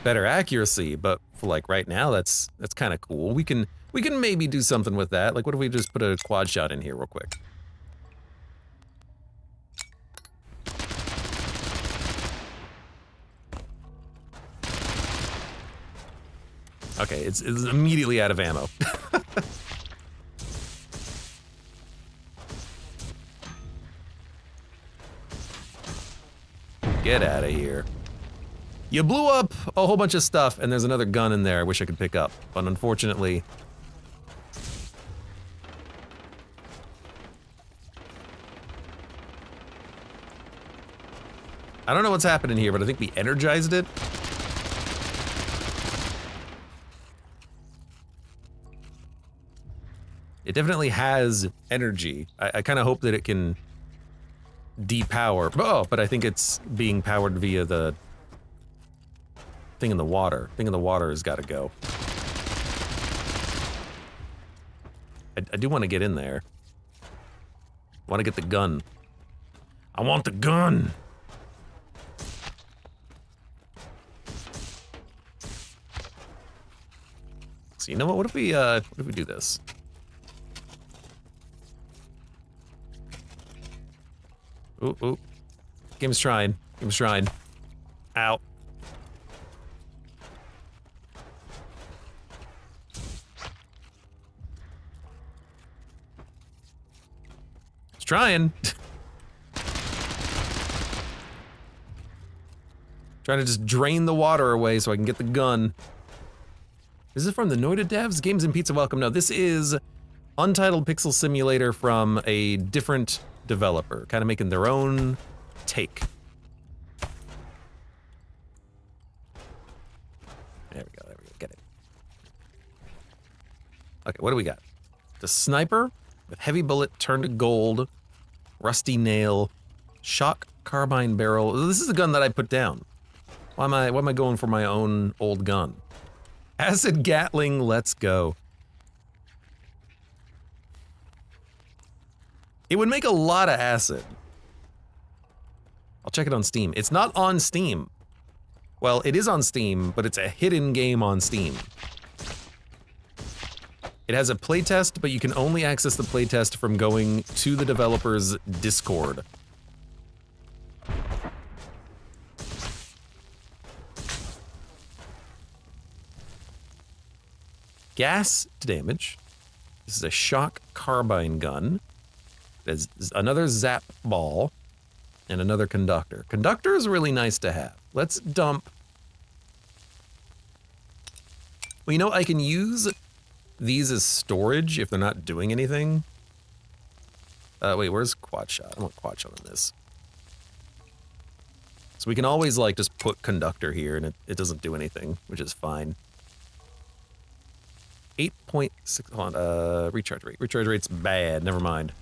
S1: Better accuracy, but for like right now, that's kind of cool. We can maybe do something with that. Like, what if we just put a quad shot in here real quick? Okay, it's immediately out of ammo. Get out of here. You blew up a whole bunch of stuff, and there's another gun in there I wish I could pick up, but unfortunately... I don't know what's happening here, but I think we energized it. It definitely has energy. I kind of hope that it can depower. Oh, but I think it's being powered via the thing in the water. Thing in the water has got to go. I do want to get in there. I want to get the gun. I want the gun! So you know what? What if we do this? Ooh, ooh. Game's trying. Game's trying. Ow. It's trying. Trying to just drain the water away so I can get the gun. Is this from the Noita devs? Games and Pizza Welcome. No, this is Untitled Pixel Simulator from a different developer, kind of making their own take. There we go, get it. Okay, what do we got? The sniper with heavy bullet turned to gold, rusty nail, shock carbine barrel. This is the gun that I put down. Why am I going for my own old gun? Acid Gatling, let's go. It would make a lot of acid. I'll check it on Steam. It's not on Steam. Well, it is on Steam, but it's a hidden game on Steam. It has a playtest, but you can only access the playtest from going to the developer's Discord. Gas to damage. This is a shock carbine gun. There's another zap ball and another conductor. Conductor is really nice to have. Let's dump. Well, you know, I can use these as storage if they're not doing anything. Wait, where's quad shot? I want quad shot on this. So we can always like just put conductor here and it doesn't do anything, which is fine. 8.6, hold on, recharge rate. Recharge rate's bad, never mind.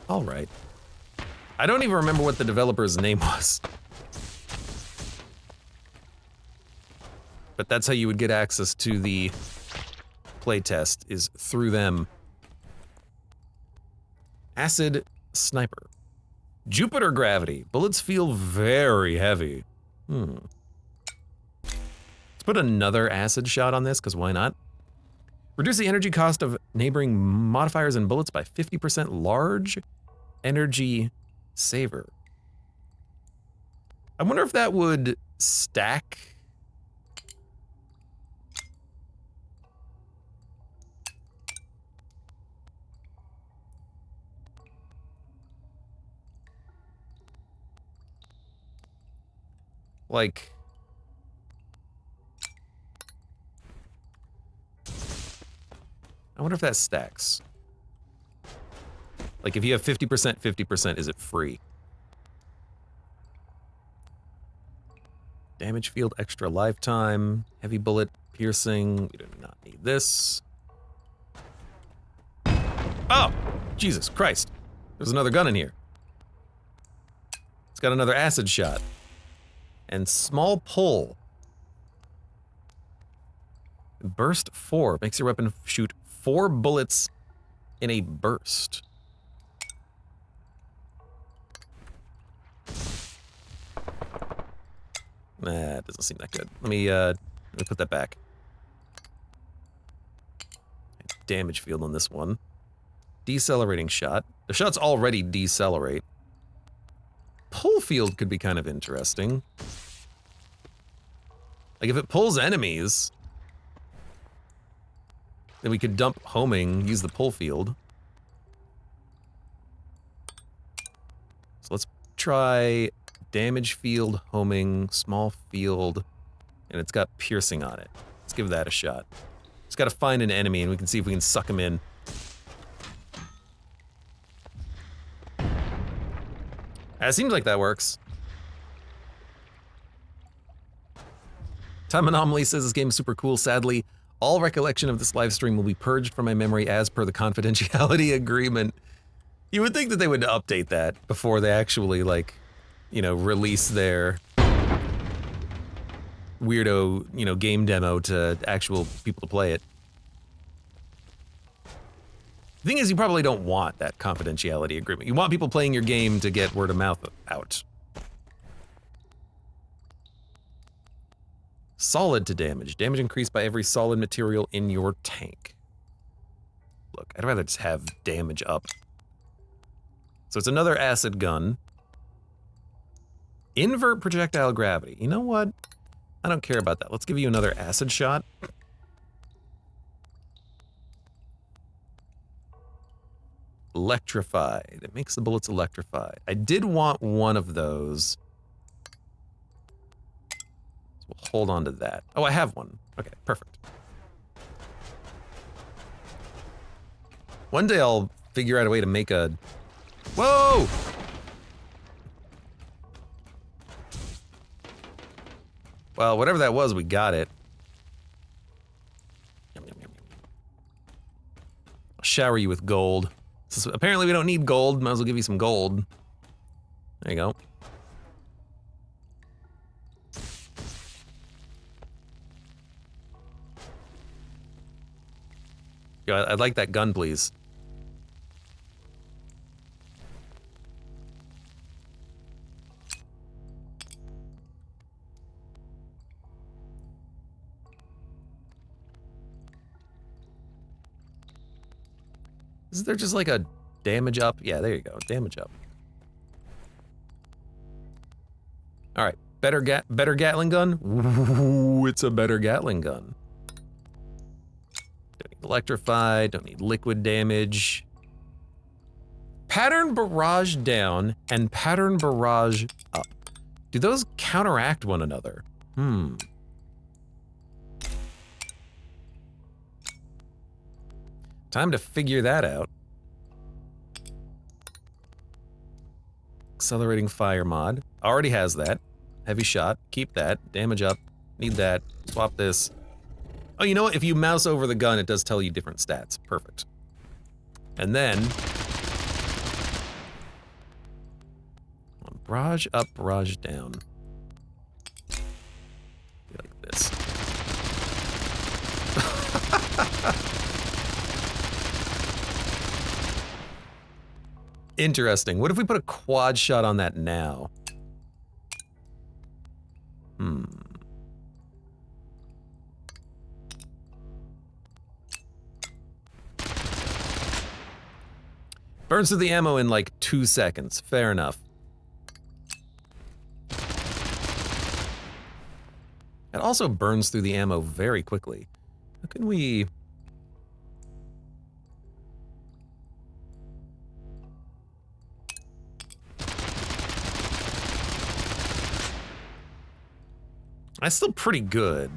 S1: All right. I don't even remember what the developer's name was. But that's how you would get access to the playtest, is through them. Acid Sniper. Jupiter gravity. Bullets feel very heavy. Let's put another acid shot on this, because why not? Reduce the energy cost of neighboring modifiers and bullets by 50%. Large energy saver. I wonder if that would stack. Like, I wonder if that stacks. Like, if you have 50%, 50%, is it free? Damage field, extra lifetime, heavy bullet, piercing. We do not need this. Oh, Jesus Christ. There's another gun in here. It's got another acid shot. And small pull. Burst 4 makes your weapon shoot 4 bullets in a burst. Nah, it doesn't seem that good. Let me put that back. Damage field on this one. Decelerating shot. The shots already decelerate. Pull field could be kind of interesting. Like, if it pulls enemies, then we could dump homing, use the pull field. So let's try damage field, homing, small field, and it's got piercing on it. Let's give that a shot. Just gotta find an enemy and we can see if we can suck him in. It seems like that works. Time Anomaly says this game is super cool. Sadly, all recollection of this live stream will be purged from my memory as per the confidentiality agreement. You would think that they would update that before they actually, like, you know, release their weirdo, you know, game demo to actual people to play it. The thing is, you probably don't want that confidentiality agreement. You want people playing your game to get word of mouth out. Solid to damage. Damage increased by every solid material in your tank. Look, I'd rather just have damage up. So it's another acid gun. Invert projectile gravity. You know what? I don't care about that. Let's give you another acid shot. Electrified. It makes the bullets electrified. I did want one of those. So we'll hold on to that. Oh, I have one. Okay, perfect. One day I'll figure out a way to make a... Whoa! Well, whatever that was, we got it. Yum, yum, yum, yum. I'll shower you with gold. So apparently we don't need gold, might as well give you some gold. There you go. Yeah, I'd like that gun, please. Is there just like a damage up? Yeah, there you go. Damage up. All right, better Gatling gun. Ooh, it's a better Gatling gun. Don't need electrify. Don't need liquid damage. Pattern barrage down and pattern barrage up. Do those counteract one another? Time to figure that out. Accelerating fire mod. Already has that. Heavy shot. Keep that. Damage up. Need that. Swap this. Oh, you know what? If you mouse over the gun, it does tell you different stats. Perfect. And then... barrage up, barrage down. Like this. Interesting. What if we put a quad shot on that now? Burns through the ammo in like 2 seconds. Fair enough. It also burns through the ammo very quickly. How can we... That's still pretty good.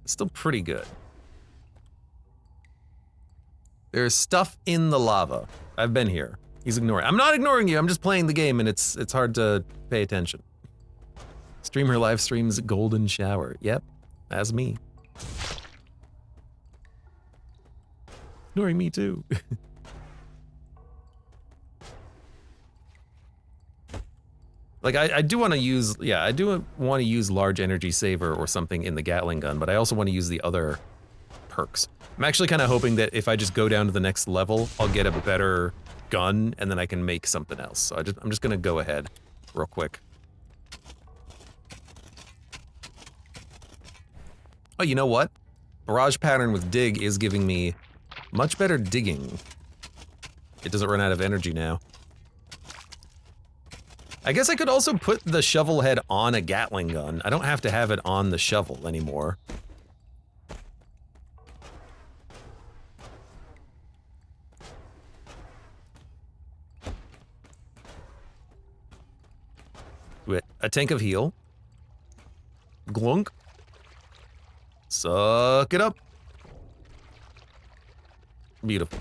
S1: Still pretty good. There's stuff in the lava. I've been here. He's ignoring. I'm not ignoring you. I'm just playing the game, and it's hard to pay attention. Streamer live streams golden shower. Yep, that's me. Ignoring me too. Like, I do want to use, yeah, I do want to use large energy saver or something in the Gatling gun, but I also want to use the other perks. I'm actually kind of hoping that if I just go down to the next level, I'll get a better gun, and then I can make something else. So I'm just gonna go ahead real quick. Oh, you know what? Barrage pattern with dig is giving me much better digging. It doesn't run out of energy now. I guess I could also put the shovel head on a Gatling gun. I don't have to have it on the shovel anymore. With a tank of heal. Glunk. Suck it up. Beautiful.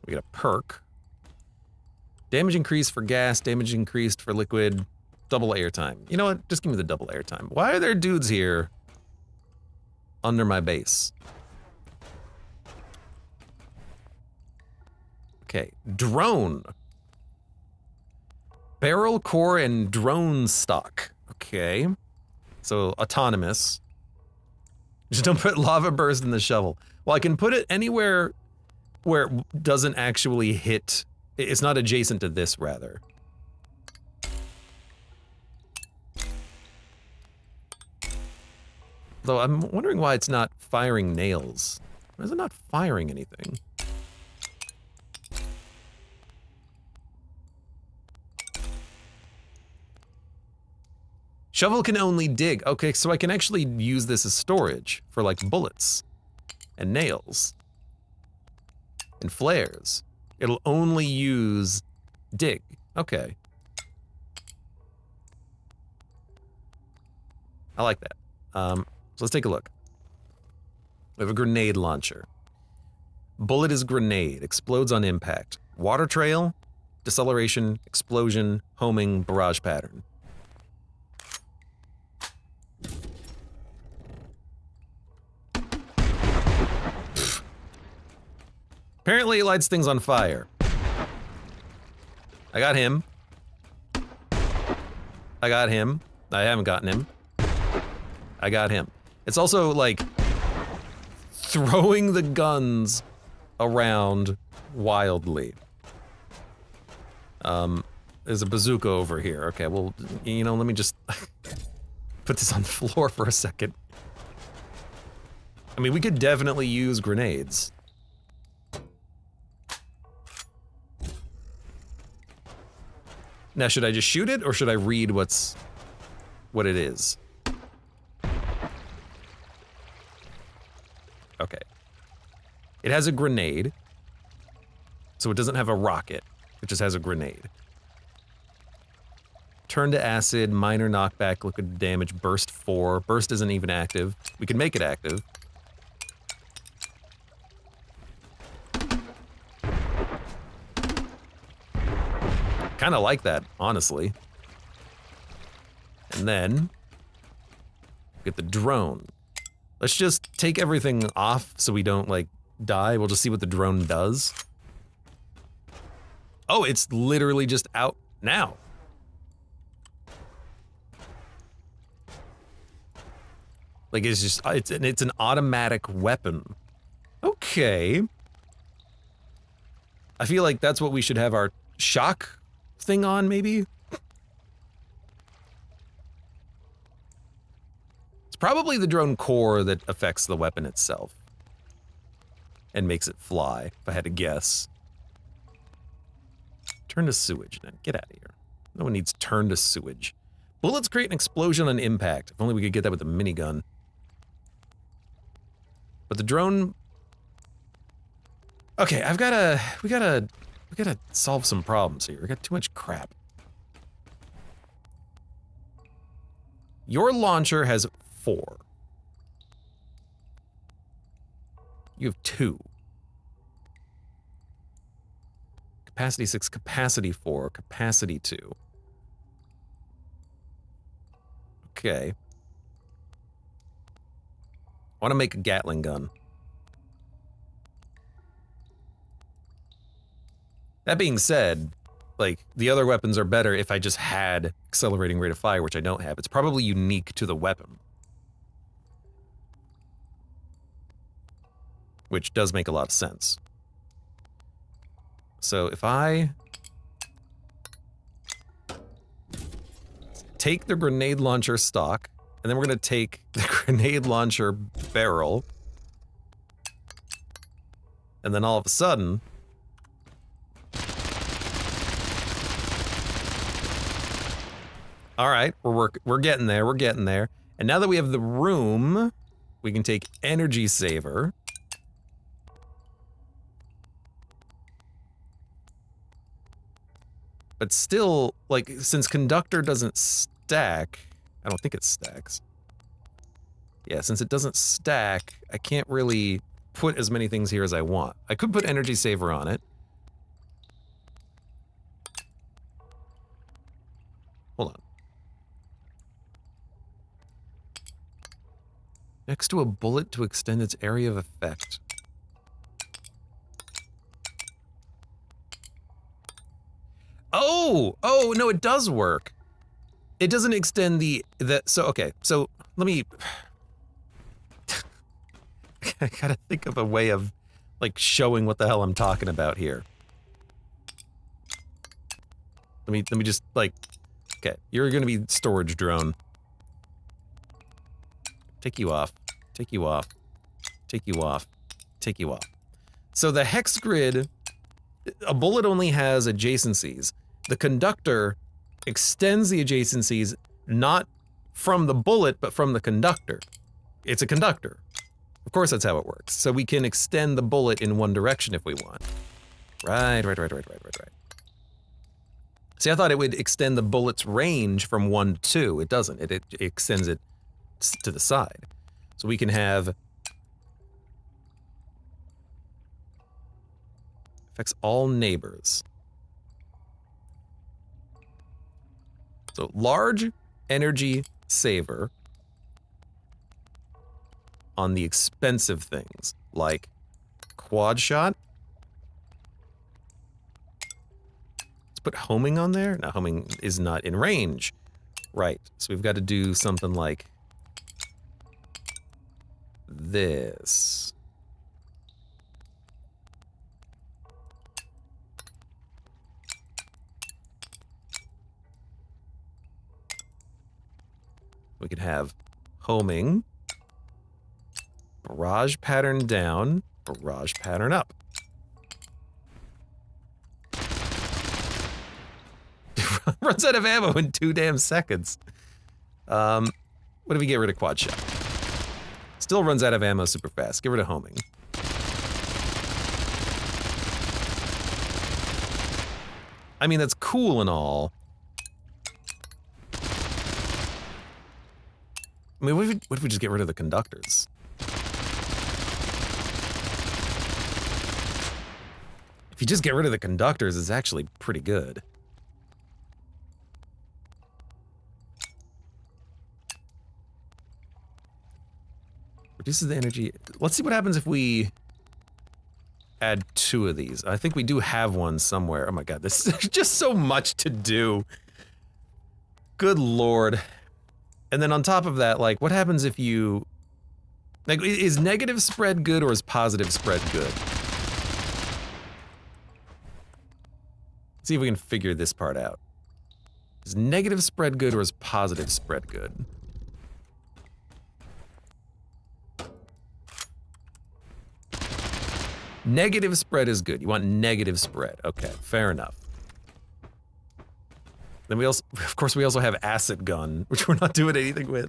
S1: We get a perk. Damage increased for gas, damage increased for liquid, double airtime. You know what? Just give me the double airtime. Why are there dudes here under my base? Okay, drone. Barrel core and drone stock. Okay. So autonomous. Just don't put lava burst in the shovel. Well, I can put it anywhere where it doesn't actually hit. It's not adjacent to this, rather. Though I'm wondering why it's not firing nails. Why is it not firing anything? Shovel can only dig. Okay, so I can actually use this as storage for like bullets and nails and flares. It'll only use dig. Okay. I like that. So let's take a look. We have a grenade launcher. Bullet is grenade, explodes on impact. Water trail, deceleration, explosion, homing, barrage pattern. Apparently it lights things on fire. I got him. I got him. I haven't gotten him. I got him. It's also like throwing the guns around wildly. There's a bazooka over here. Okay, well, you know, let me just put this on the floor for a second. I mean, we could definitely use grenades. Now, should I just shoot it, or should I read what it is? Okay. It has a grenade, so it doesn't have a rocket. It just has a grenade. Turn to acid, minor knockback, liquid damage, burst 4. Burst isn't even active. We can make it active. Kinda like that, honestly. And then, get the drone. Let's just take everything off so we don't, like, die. We'll just see what the drone does. Oh, it's literally just out now. Like, it's just, it's an automatic weapon. Okay. I feel like that's what we should have our shock thing on, maybe? It's probably the drone core that affects the weapon itself. And makes it fly, if I had to guess. Turn to sewage, then. Get out of here. No one needs turn to sewage. Bullets create an explosion on impact. If only we could get that with a minigun. But the drone... Okay, we gotta solve some problems here. We got too much crap. Your launcher has 4. You have 2. Capacity 6, capacity 4, capacity 2. Okay. I want to make a Gatling gun. That being said, like, the other weapons are better if I just had accelerating rate of fire, which I don't have. It's probably unique to the weapon. Which does make a lot of sense. So if I take the grenade launcher stock, and then we're gonna take the grenade launcher barrel, and then all of a sudden, all right, we're getting there, we're getting there. And now that we have the room, we can take energy saver. But still, like, since conductor doesn't stack, I don't think it stacks. Yeah, since it doesn't stack, I can't really put as many things here as I want. I could put energy saver on it. Hold on. Next to a bullet to extend its area of effect. Oh, no, it does work. It doesn't extend so, okay, so let me, I gotta think of a way of, like, showing what the hell I'm talking about here. Let me just, like, okay, you're gonna be storage drone. Take you off, take you off, take you off, take you off. So the hex grid, a bullet only has adjacencies. The conductor extends the adjacencies not from the bullet, but from the conductor. It's a conductor. Of course that's how it works. So we can extend the bullet in one direction if we want. Right. See, I thought it would extend the bullet's range from 1 to 2. It doesn't. It extends it to the side. So we can have... affects all neighbors. So large energy saver on the expensive things, like quad shot. Let's put homing on there. Now homing is not in range. Right, so we've got to do something like this. We could have homing, barrage pattern down, barrage pattern up. Runs out of ammo in 2 damn seconds. What if we get rid of quad shot? Still runs out of ammo super fast. Get rid of homing. I mean, that's cool and all. I mean, what if we just get rid of the conductors? If you just get rid of the conductors, it's actually pretty good. Reduces the energy. Let's see what happens if we add 2 of these. I think we do have one somewhere. Oh my god, this is just so much to do. Good lord. And then on top of that, like, what happens if you... Like, is negative spread good or is positive spread good? See if we can figure this part out. Is negative spread good or is positive spread good? Negative spread is good. You want negative spread. Okay, fair enough. Then we also, of course, we also have acid gun, which we're not doing anything with.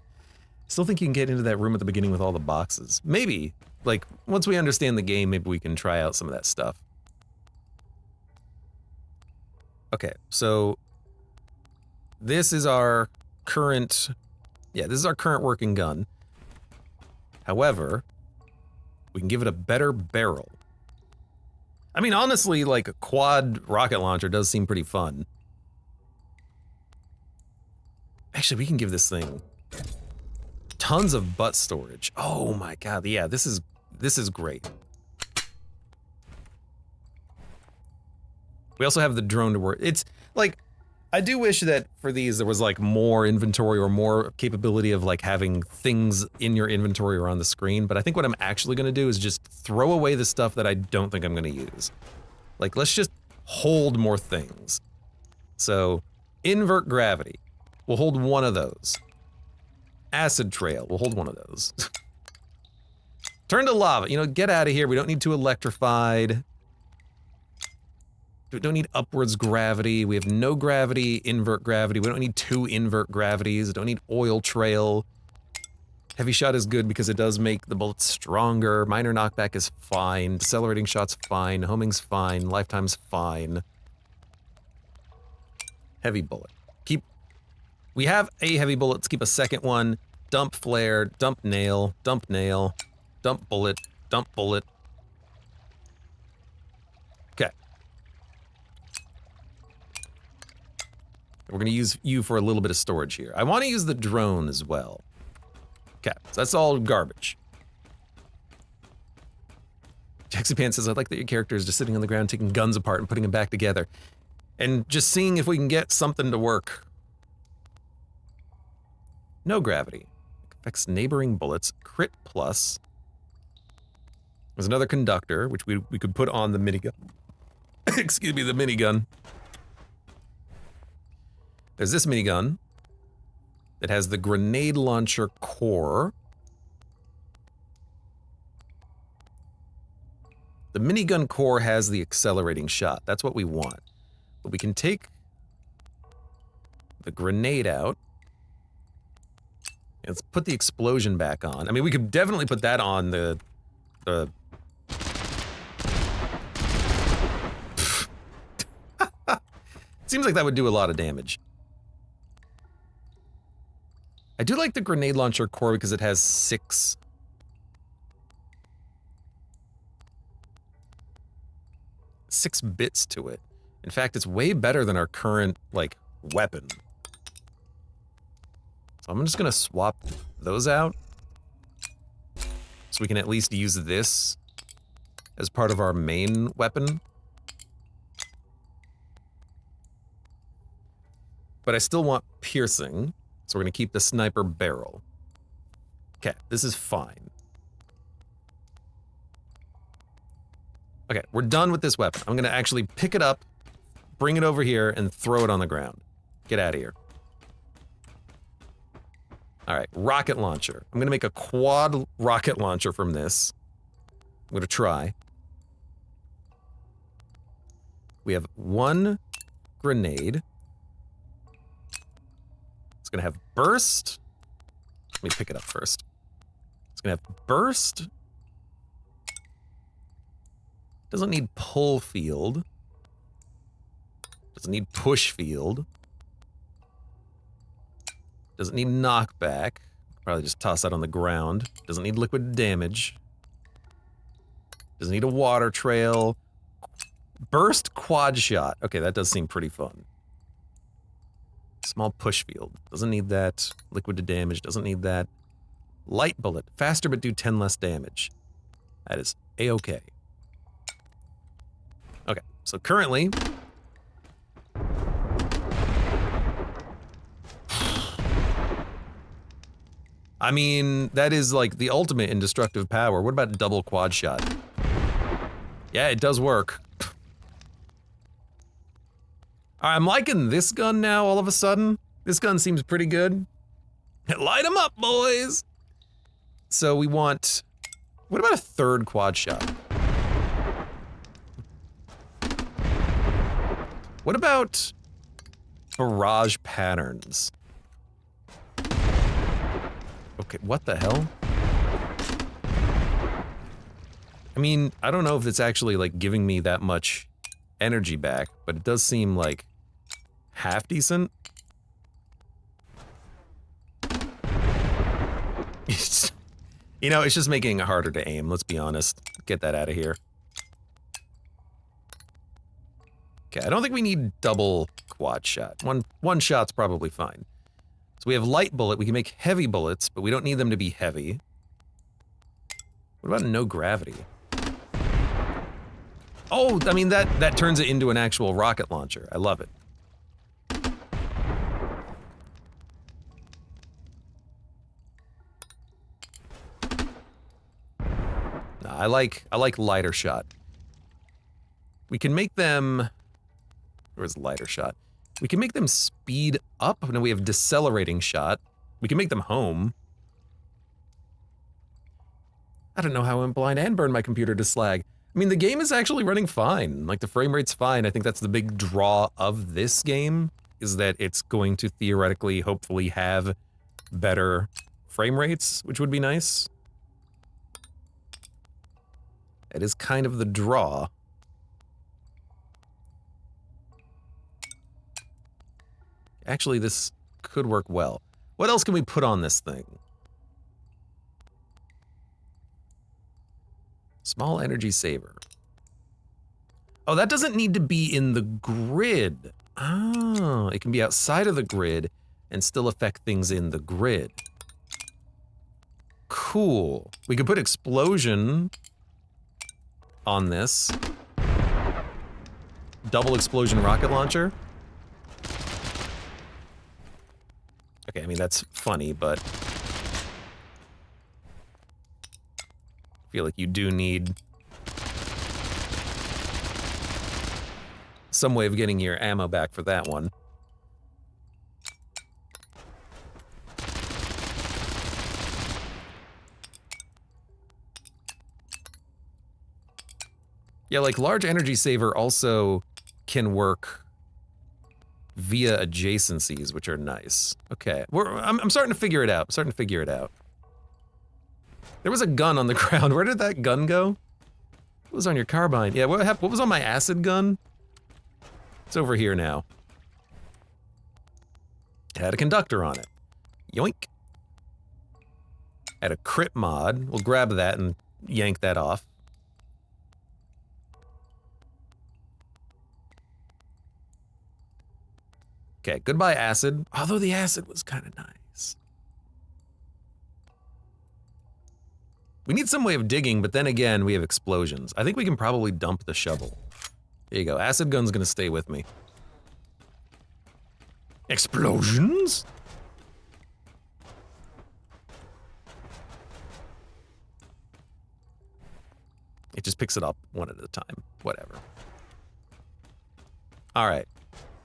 S1: Still think you can get into that room at the beginning with all the boxes. Maybe. Like, once we understand the game, maybe we can try out some of that stuff. Okay, so this is our current, yeah, this is our current working gun. However, we can give it a better barrel. I mean, honestly, like, a quad rocket launcher does seem pretty fun. Actually, we can give this thing tons of butt storage. Oh my god, yeah, this is great. We also have the drone to work. It's, like, I do wish that for these there was, like, more inventory or more capability of, like, having things in your inventory or on the screen, but I think what I'm actually gonna do is just throw away the stuff that I don't think I'm gonna use. Like, let's just hold more things. So, invert gravity. We'll hold one of those. Acid trail. We'll hold one of those. Turn to lava. You know, get out of here. We don't need 2 electrified. We don't need upwards gravity. We have no gravity, invert gravity. We don't need 2 invert gravities. We don't need oil trail. Heavy shot is good because it does make the bullets stronger. Minor knockback is fine. Decelerating shot's fine. Homing's fine. Lifetime's fine. Heavy bullet. We have a heavy bullet. Let's keep a second one. Dump flare, dump nail, dump nail, dump bullet, dump bullet. Okay. We're gonna use you for a little bit of storage here. I want to use the drone as well. Okay, so that's all garbage. Jaxie Pan says, I like that your character is just sitting on the ground taking guns apart and putting them back together. And just seeing if we can get something to work. No gravity. Affects neighboring bullets. Crit plus. There's another conductor, which we could put on the minigun. Excuse me, the minigun. There's this minigun that has the grenade launcher core. The minigun core has the accelerating shot. That's what we want. But we can take the grenade out. Let's put the explosion back on. I mean, we could definitely put that on the Seems like that would do a lot of damage. I do like the grenade launcher core because it has 6 bits to it. In fact, it's way better than our current, like, weapon. So I'm just gonna swap those out. So we can at least use this as part of our main weapon. But I still want piercing, so we're gonna keep the sniper barrel. Okay, this is fine. Okay, we're done with this weapon. I'm gonna actually pick it up, bring it over here, and throw it on the ground. Get out of here. Alright, rocket launcher. I'm gonna make a quad rocket launcher from this. I'm gonna try. We have one grenade. It's gonna have burst. Let me pick it up first. It's gonna have burst. Doesn't need pull field. Doesn't need push field. Doesn't need knockback. Probably just toss that on the ground. Doesn't need liquid damage. Doesn't need a water trail. Burst quad shot. Okay, that does seem pretty fun. Small push field. Doesn't need that. Liquid to damage. Doesn't need that. Light bullet. Faster but do 10 less damage. That is A-okay. Okay, so currently... I mean, that is like the ultimate in destructive power. What about double quad shot? Yeah, it does work. I'm liking this gun now all of a sudden. This gun seems pretty good. Light them up, boys! So we want... What about a third quad shot? What about barrage patterns? Okay, what the hell? I mean, I don't know if it's actually like giving me that much energy back, but it does seem like half decent. You know, it's just making it harder to aim, let's be honest. Get that out of here. Okay, I don't think we need double quad shot. One shot's probably fine. So we have light bullet, we can make heavy bullets, but we don't need them to be heavy. What about no gravity? Oh, I mean, that turns it into an actual rocket launcher. I love it. Nah, I like lighter shot. We can make them... Where's lighter shot? We can make them speed up. Now we have decelerating shot. We can make them home. I don't know how I'm blind and burn my computer to slag. I mean, the game is actually running fine. Like, the frame rate's fine. I think that's the big draw of this game, is that it's going to theoretically, hopefully, have better frame rates, which would be nice. That is kind of the draw. Actually, this could work well. What else can we put on this thing? Small energy saver. Oh, that doesn't need to be in the grid. Oh, it can be outside of the grid and still affect things in the grid. Cool. We could put explosion on this. Double explosion rocket launcher. Okay, I mean, that's funny, but I feel like you do need some way of getting your ammo back for that one. Yeah, like, large energy saver also can work via adjacencies, which are nice. Okay, I'm starting to figure it out. There was a gun on the ground. Where did that gun go? What was on your carbine? Yeah, what was on my acid gun? It's over here now. It had a conductor on it. Yoink. Had a crit mod. We'll grab that and yank that off. Okay, goodbye acid. Although the acid was kind of nice. We need some way of digging, but then again, we have explosions. I think we can probably dump the shovel. There you go, acid gun's gonna stay with me. Explosions? It just picks it up one at a time. Whatever. All right.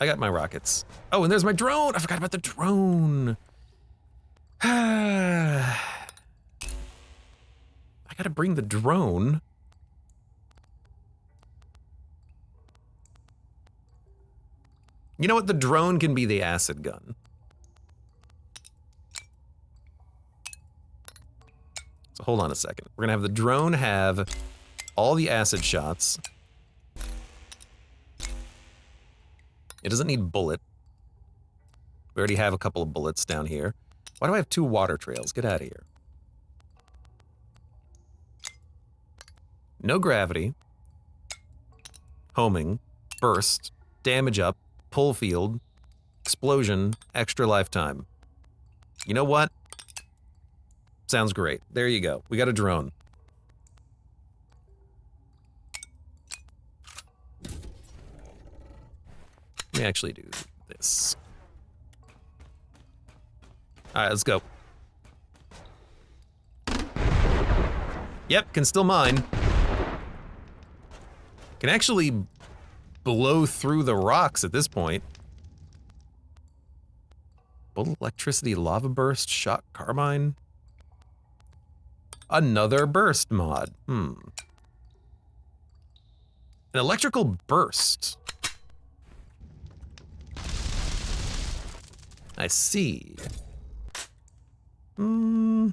S1: I got my rockets. Oh, and there's my drone. I forgot about the drone. I gotta bring the drone. You know what? The drone can be the acid gun. So hold on a second. We're gonna have the drone have all the acid shots. It doesn't need bullet. We already have a couple of bullets down here. Why do I have 2 water trails? Get out of here. No gravity. Homing. Burst. Damage up. Pull field. Explosion. Extra lifetime. You know what? Sounds great. There you go. We got a drone. Let me actually do this. All right, let's go. Yep, can still mine. Can actually blow through the rocks at this point. Bullet electricity, lava burst, shot carbine. Another burst mod. An electrical burst. I see. We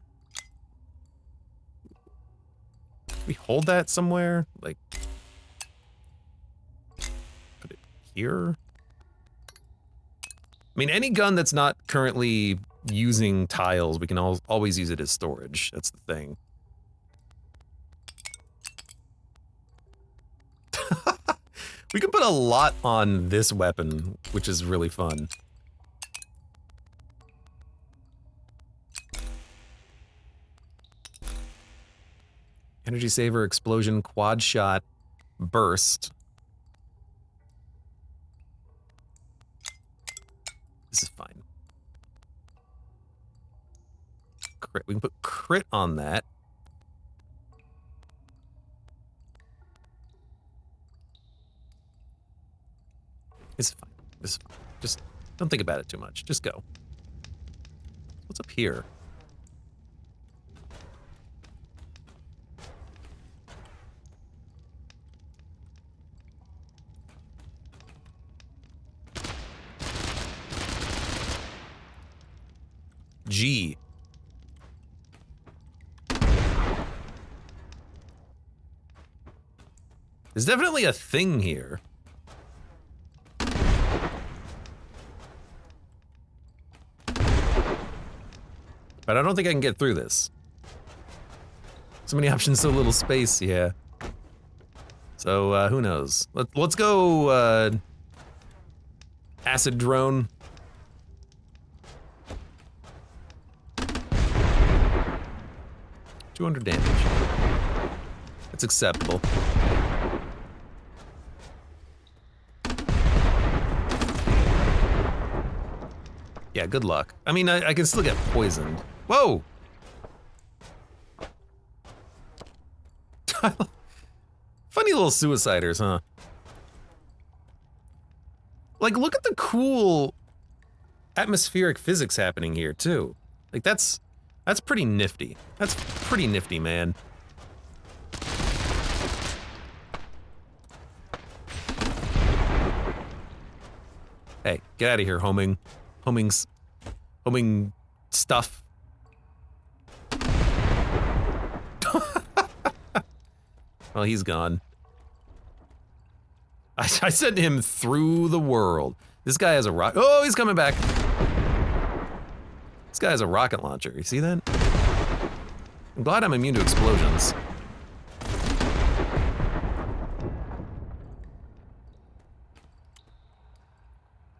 S1: hold that somewhere? Like, put it here? I mean, any gun that's not currently using tiles, we can always use it as storage. That's the thing. We can put a lot on this weapon, which is really fun. Energy saver, explosion, quad shot, burst. This is fine. Crit. We can put crit on that. This is fine. This is fine. Just don't think about it too much. Just go. What's up here? G. There's definitely a thing here. But I don't think I can get through this. So many options, so little space, yeah. So, who knows? Let's go, acid drone. $200 damage. That's acceptable. Yeah, good luck. I mean, I can still get poisoned. Whoa! Funny little suiciders, huh? Like, look at the cool atmospheric physics happening here, too. Like, that's pretty nifty. That's pretty nifty, man. Hey, get out of here, homing stuff. Well, he's gone. I sent him through the world. This guy has a rock. Oh, he's coming back. This guy has a rocket launcher. You see that? I'm glad I'm immune to explosions.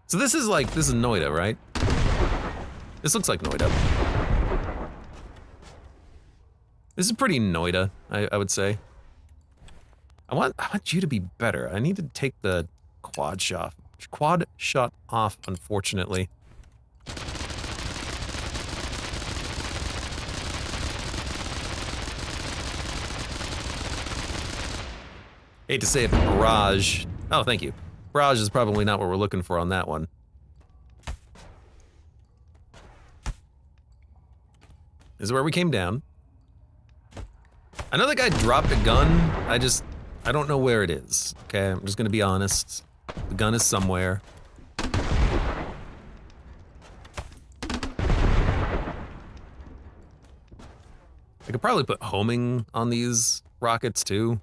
S1: So this is Noita, right? This looks like Noita. This is pretty Noita, I would say. I want you to be better. I need to take the quad shot off, unfortunately. Hate to say it, but barrage. Oh, thank you. Barrage is probably not what we're looking for on that one. This is where we came down. I know that guy dropped a gun. I don't know where it is. Okay, I'm just gonna be honest. The gun is somewhere. I could probably put homing on these rockets too.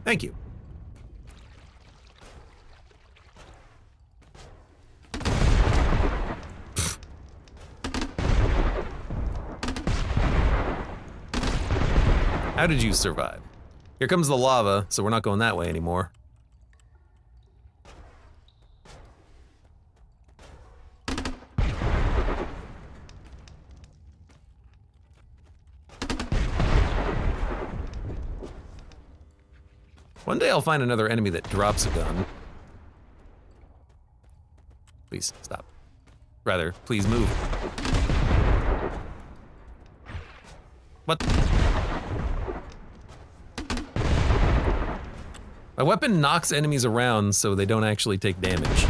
S1: Thank you. How did you survive? Here comes the lava, so we're not going that way anymore. One day I'll find another enemy that drops a gun. Please, stop. Rather, please move. What? My weapon knocks enemies around so they don't actually take damage.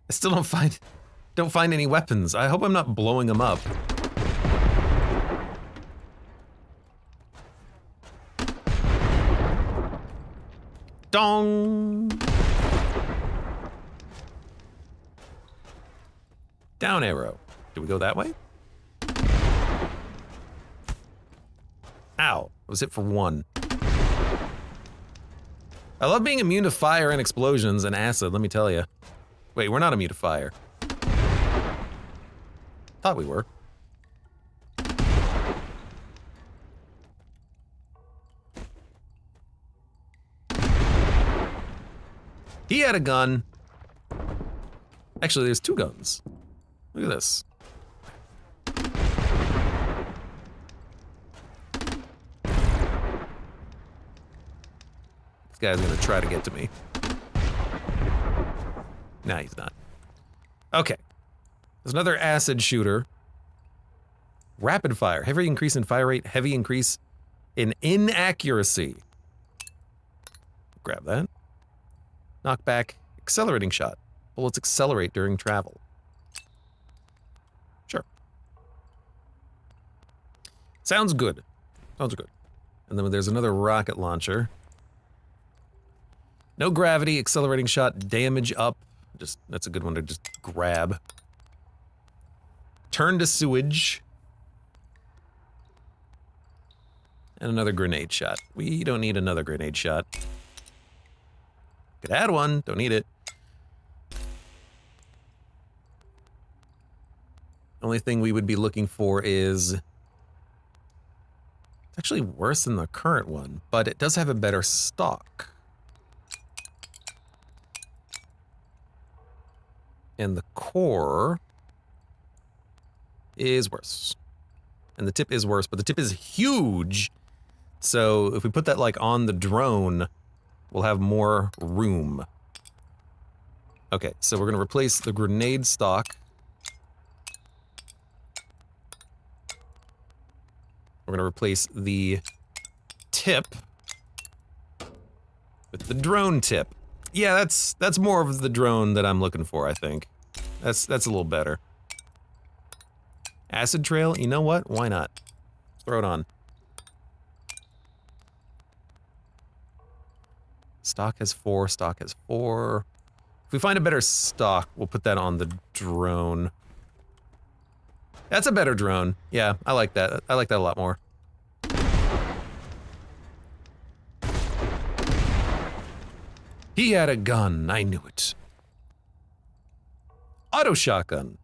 S1: I still don't find any weapons. I hope I'm not blowing them up. Dong! Down arrow. Do we go that way? Ow. I was hit for one. I love being immune to fire and explosions and acid, let me tell you. Wait, we're not immune to fire. Thought we were. He had a gun. Actually, there's two guns. Look at this. This guy's gonna try to get to me. Nah, he's not. Okay. There's another acid shooter. Rapid fire. Heavy increase in fire rate. Heavy increase in inaccuracy. Grab that. Knockback. Accelerating shot. Bullets accelerate during travel. Sure. Sounds good. Sounds good. And then there's another rocket launcher. No gravity. Accelerating shot. Damage up. That's a good one to just grab. Turn to sewage. And another grenade shot. We don't need another grenade shot. Could add one, don't need it. Only thing we would be looking for is... It's actually worse than the current one, but it does have a better stock. And the core is worse. And the tip is worse, but the tip is huge. So if we put that like on the drone, we'll have more room. Okay, so we're gonna replace the grenade stock. We're gonna replace the tip with the drone tip. Yeah, that's more of the drone that I'm looking for, I think. That's a little better. Acid trail, you know what? Why not? Let's throw it on. Stock has 4, stock has 4. If we find a better stock, we'll put that on the drone. That's a better drone. Yeah, I like that. I like that a lot more. He had a gun, I knew it. Auto shotgun.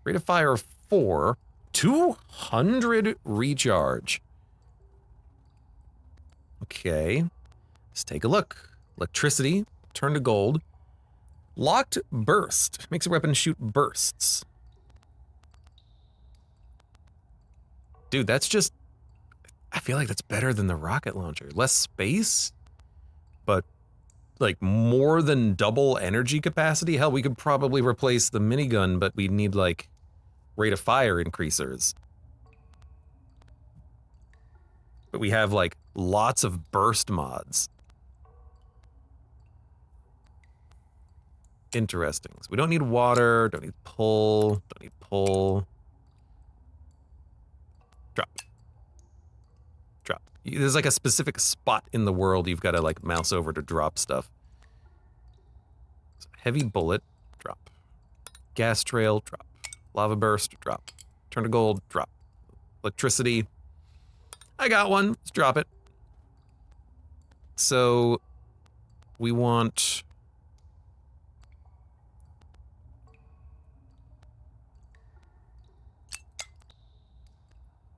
S1: Rate of fire of 4. 200 recharge. Okay. Let's take a look. Electricity, turn to gold. Locked burst. Makes a weapon shoot bursts. Dude, that's just... I feel like that's better than the rocket launcher. Less space, but like more than double energy capacity. Hell, we could probably replace the minigun, but we need like rate of fire increasers. But we have like lots of burst mods. Interesting. So we don't need water, don't need pull, don't need pull. Drop. Drop. There's like a specific spot in the world you've got to like mouse over to drop stuff. So heavy bullet, drop. Gas trail, drop. Lava burst, drop. Turn to gold, drop. Electricity. I got one. Let's drop it. So we want...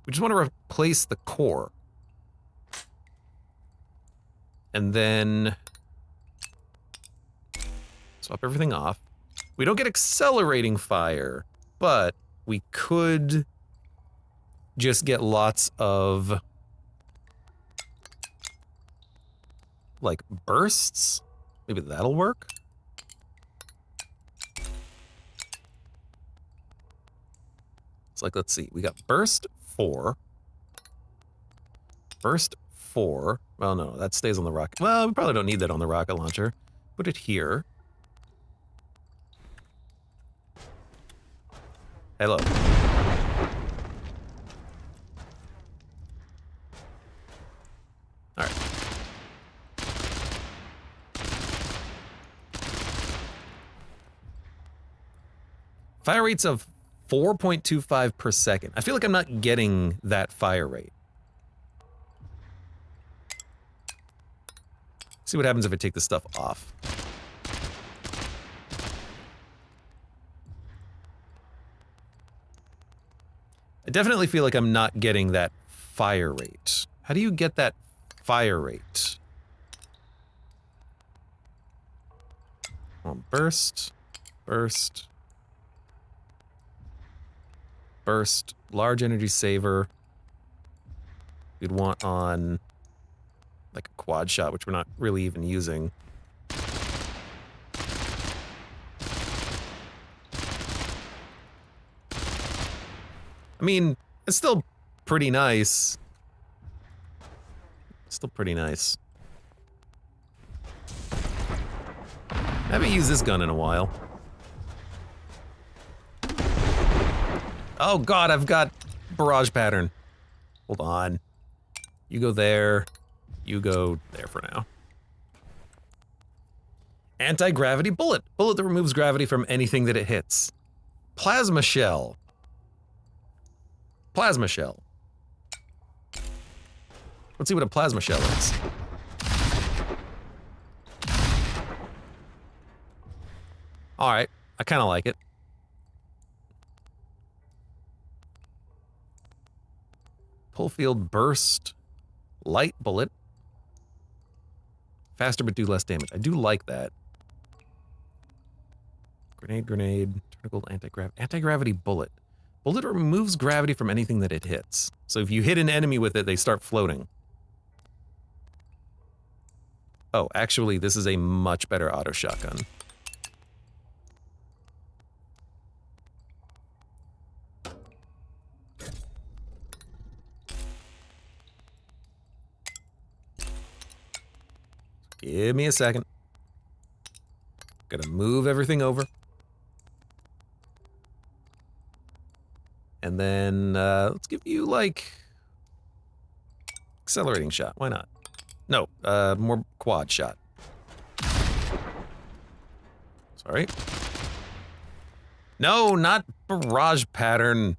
S1: We just want to replace the core. And then swap everything off. We don't get accelerating fire, but we could just get lots of like bursts. Maybe that'll work. It's like, let's see, we got burst 4. Burst 4. Well, no, that stays on the rocket. Well, we probably don't need that on the rocket launcher. Put it here. Hello. All right. Fire rates of 4.25 per second. I feel like I'm not getting that fire rate. See what happens if I take this stuff off. I definitely feel like I'm not getting that fire rate. How do you get that fire rate? Burst, burst, burst, large energy saver. We'd want on like a quad shot, which we're not really even using. I mean, it's still pretty nice. Still pretty nice. I haven't used this gun in a while. Oh god, I've got barrage pattern. Hold on. You go there. You go there for now. Anti-gravity bullet. Bullet that removes gravity from anything that it hits. Plasma shell. Plasma shell. Let's see what a plasma shell is. Alright, I kinda like it. Pull field burst. Light bullet. Faster but do less damage. I do like that. Grenade, grenade. Tentacle, anti-gravity bullet. Bullet removes gravity from anything that it hits. So if you hit an enemy with it, they start floating. Oh, actually, this is a much better auto shotgun. Give me a second. Gotta move everything over. And then, let's give you, like... accelerating shot, why not? No, more quad shot. Sorry. No, not barrage pattern.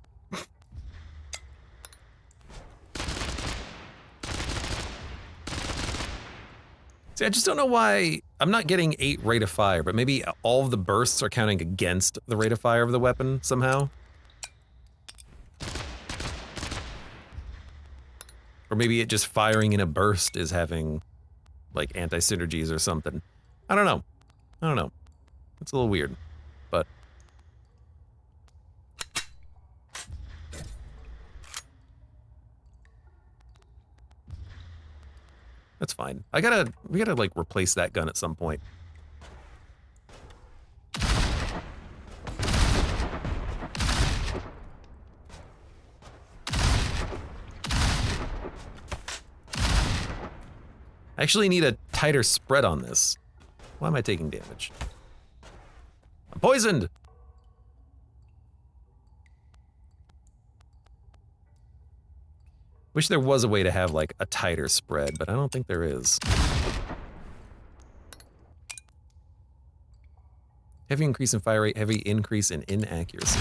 S1: See, I just don't know why I'm not getting 8 rate of fire, but maybe all of the bursts are counting against the rate of fire of the weapon somehow. Or maybe it just firing in a burst is having, like, anti-synergies or something. I don't know. I don't know. It's a little weird, but... That's fine. We gotta like replace that gun at some point. I actually need a tighter spread on this. Why am I taking damage? I'm poisoned! Wish there was a way to have like a tighter spread, but I don't think there is. Heavy increase in fire rate, heavy increase in inaccuracy.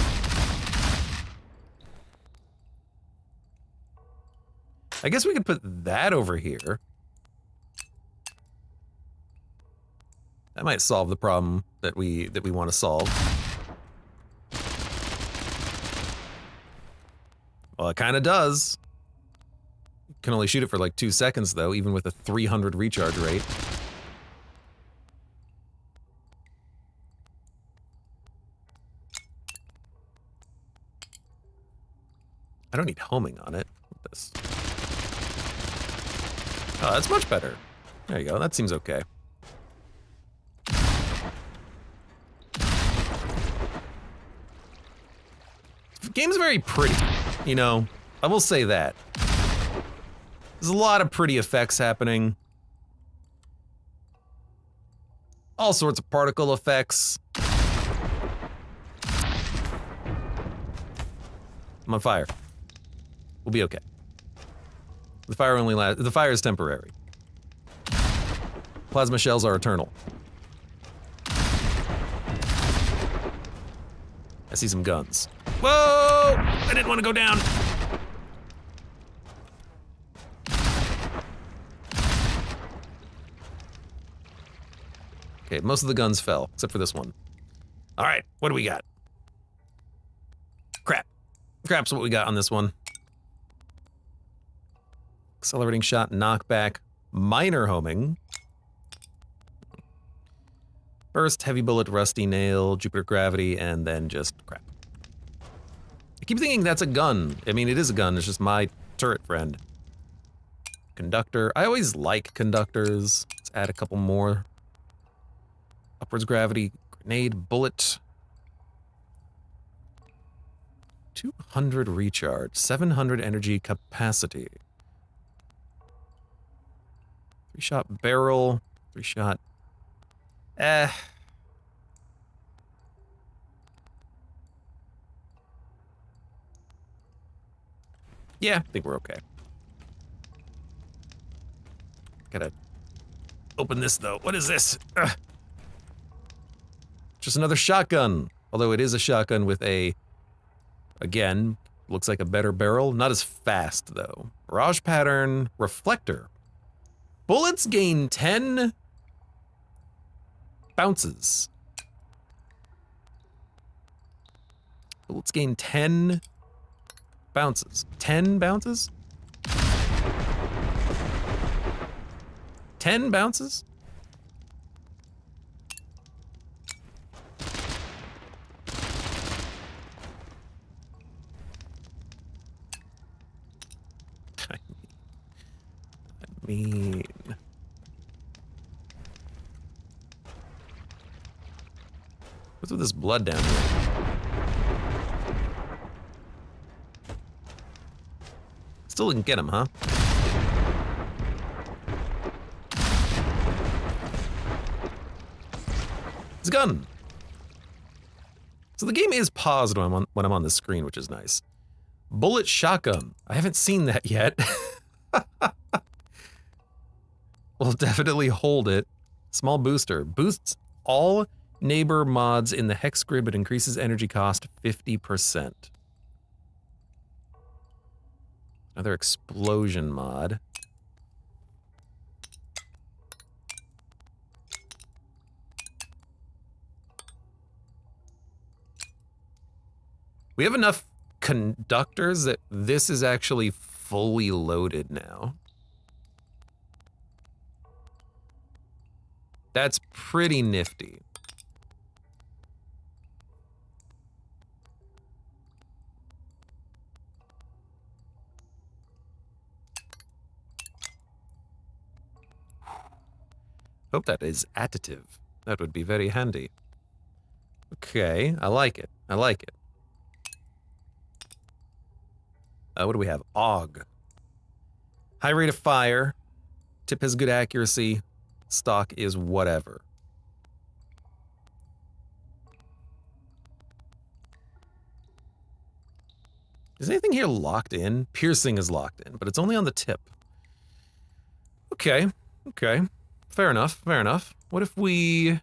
S1: I guess we could put that over here. That might solve the problem that we want to solve. Well, it kind of does. You can only shoot it for like 2 seconds though, even with a 300 recharge rate. I don't need homing on it. This. Oh, that's much better. There you go. That seems okay. The game's very pretty, you know. I will say that. There's a lot of pretty effects happening. All sorts of particle effects. I'm on fire. We'll be okay. The fire is temporary. Plasma shells are eternal. I see some guns. Whoa! I didn't want to go down. Okay, most of the guns fell, except for this one. All right, what do we got? Crap. Crap's what we got on this one. Accelerating shot, knockback, minor homing. Burst, heavy bullet, rusty nail, Jupiter gravity, and then just crap. I keep thinking that's a gun. I mean, it is a gun, it's just my turret friend. Conductor, I always like conductors. Let's add a couple more. Upwards gravity, grenade, bullet. 200 recharge, 700 energy capacity. 3-shot barrel, 3-shot. Yeah, I think we're okay. Gotta open this though. What is this? Ugh. Just another shotgun. Although it is a shotgun with a, again, looks like a better barrel. Not as fast though. Barrage pattern, reflector. Bullets gain 10 bounces. Bullets gain 10 bounces. 10 bounces? 10 bounces? I mean... What's with this blood down here? Still didn't get him, huh? It's a gun. So the game is paused when I'm on the screen, which is nice. Bullet shotgun. I haven't seen that yet. We'll definitely hold it. Small booster. Boosts all neighbor mods in the hex grid, but increases energy cost 50%. Another explosion mod. We have enough conductors that this is actually fully loaded now. That's pretty nifty. Hope that is additive. That would be very handy. Okay, I like it. I like it. What do we have? AUG. High rate of fire. Tip has good accuracy. Stock is whatever. Is anything here locked in? Piercing is locked in, but it's only on the tip. Okay, okay. Fair enough, fair enough. What if we...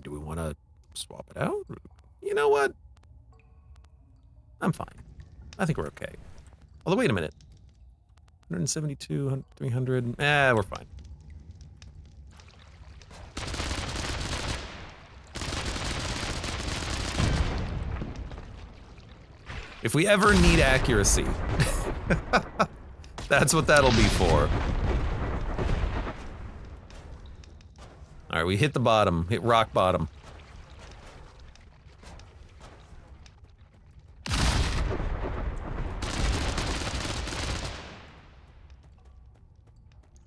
S1: Do we want to swap it out? You know what? I'm fine. I think we're okay. Although, wait a minute. 172, 300... we're fine. If we ever need accuracy, that's what that'll be for. All right, we hit the bottom, hit rock bottom.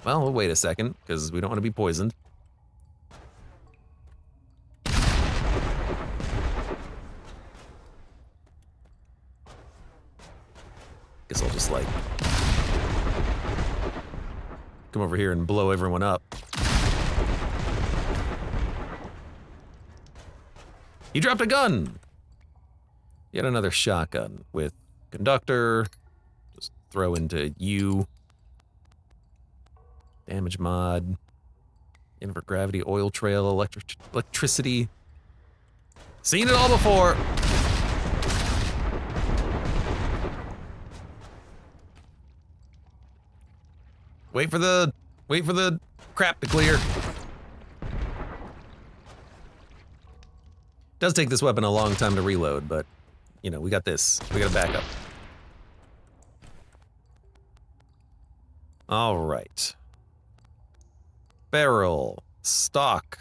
S1: Well, we'll wait a second, because we don't want to be poisoned. Guess I'll just, like, come over here and blow everyone up. He dropped a gun! Yet another shotgun with conductor. Just throw into you. Damage mod. Invert gravity, oil trail, electricity. Seen it all before! Wait for the crap to clear. Does take this weapon a long time to reload, but, you know, we got this. We got a backup. All right. Barrel. Stock.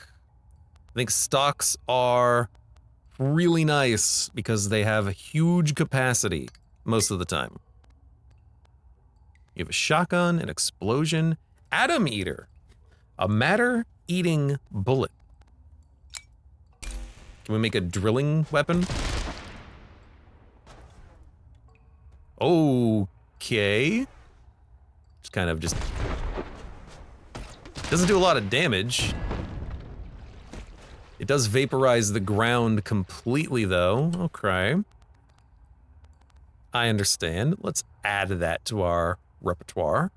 S1: I think stocks are really nice because they have a huge capacity most of the time. You have a shotgun, an explosion, atom eater, a matter-eating bullet. Can we make a drilling weapon? Okay. Just kind of just... Doesn't do a lot of damage. It does vaporize the ground completely, though. Okay. I understand. Let's add that to our repertoire.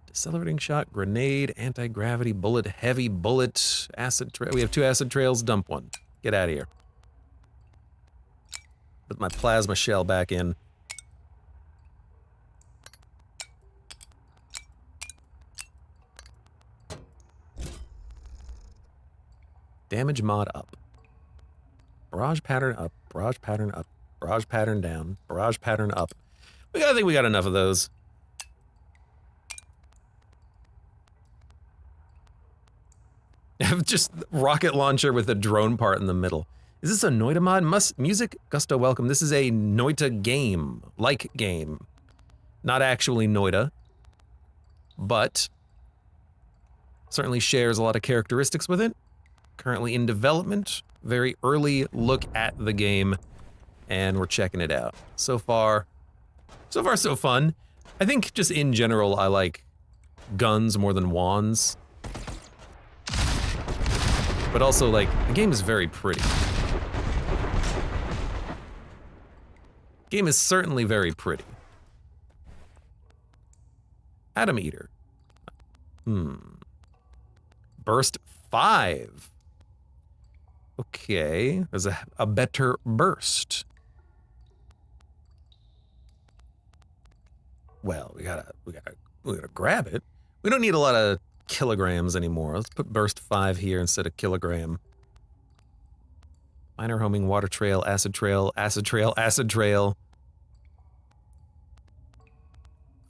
S1: Decelerating shot, grenade, anti-gravity bullet, heavy bullet, acid trail. We have 2 acid trails, dump one. Get out of here. Put my plasma shell back in. Damage mod up. Barrage pattern up, barrage pattern up, barrage pattern down, barrage pattern up. I think we got enough of those. Just rocket launcher with a drone part in the middle. Is this a Noita mod? Music Gusto welcome. This is a Noita game, like game. Not actually Noita, but certainly shares a lot of characteristics with it. Currently in development, very early look at the game, and we're checking it out. So far so fun. I think just in general, I like guns more than wands. But also, like, the game is very pretty. Game is certainly very pretty. Atom Eater. Burst 5. Okay, there's a better burst. Well, we gotta grab it. We don't need a lot of kilograms anymore. Let's put burst 5 here instead of kilogram. Minor homing, water trail, acid trail, acid trail, acid trail.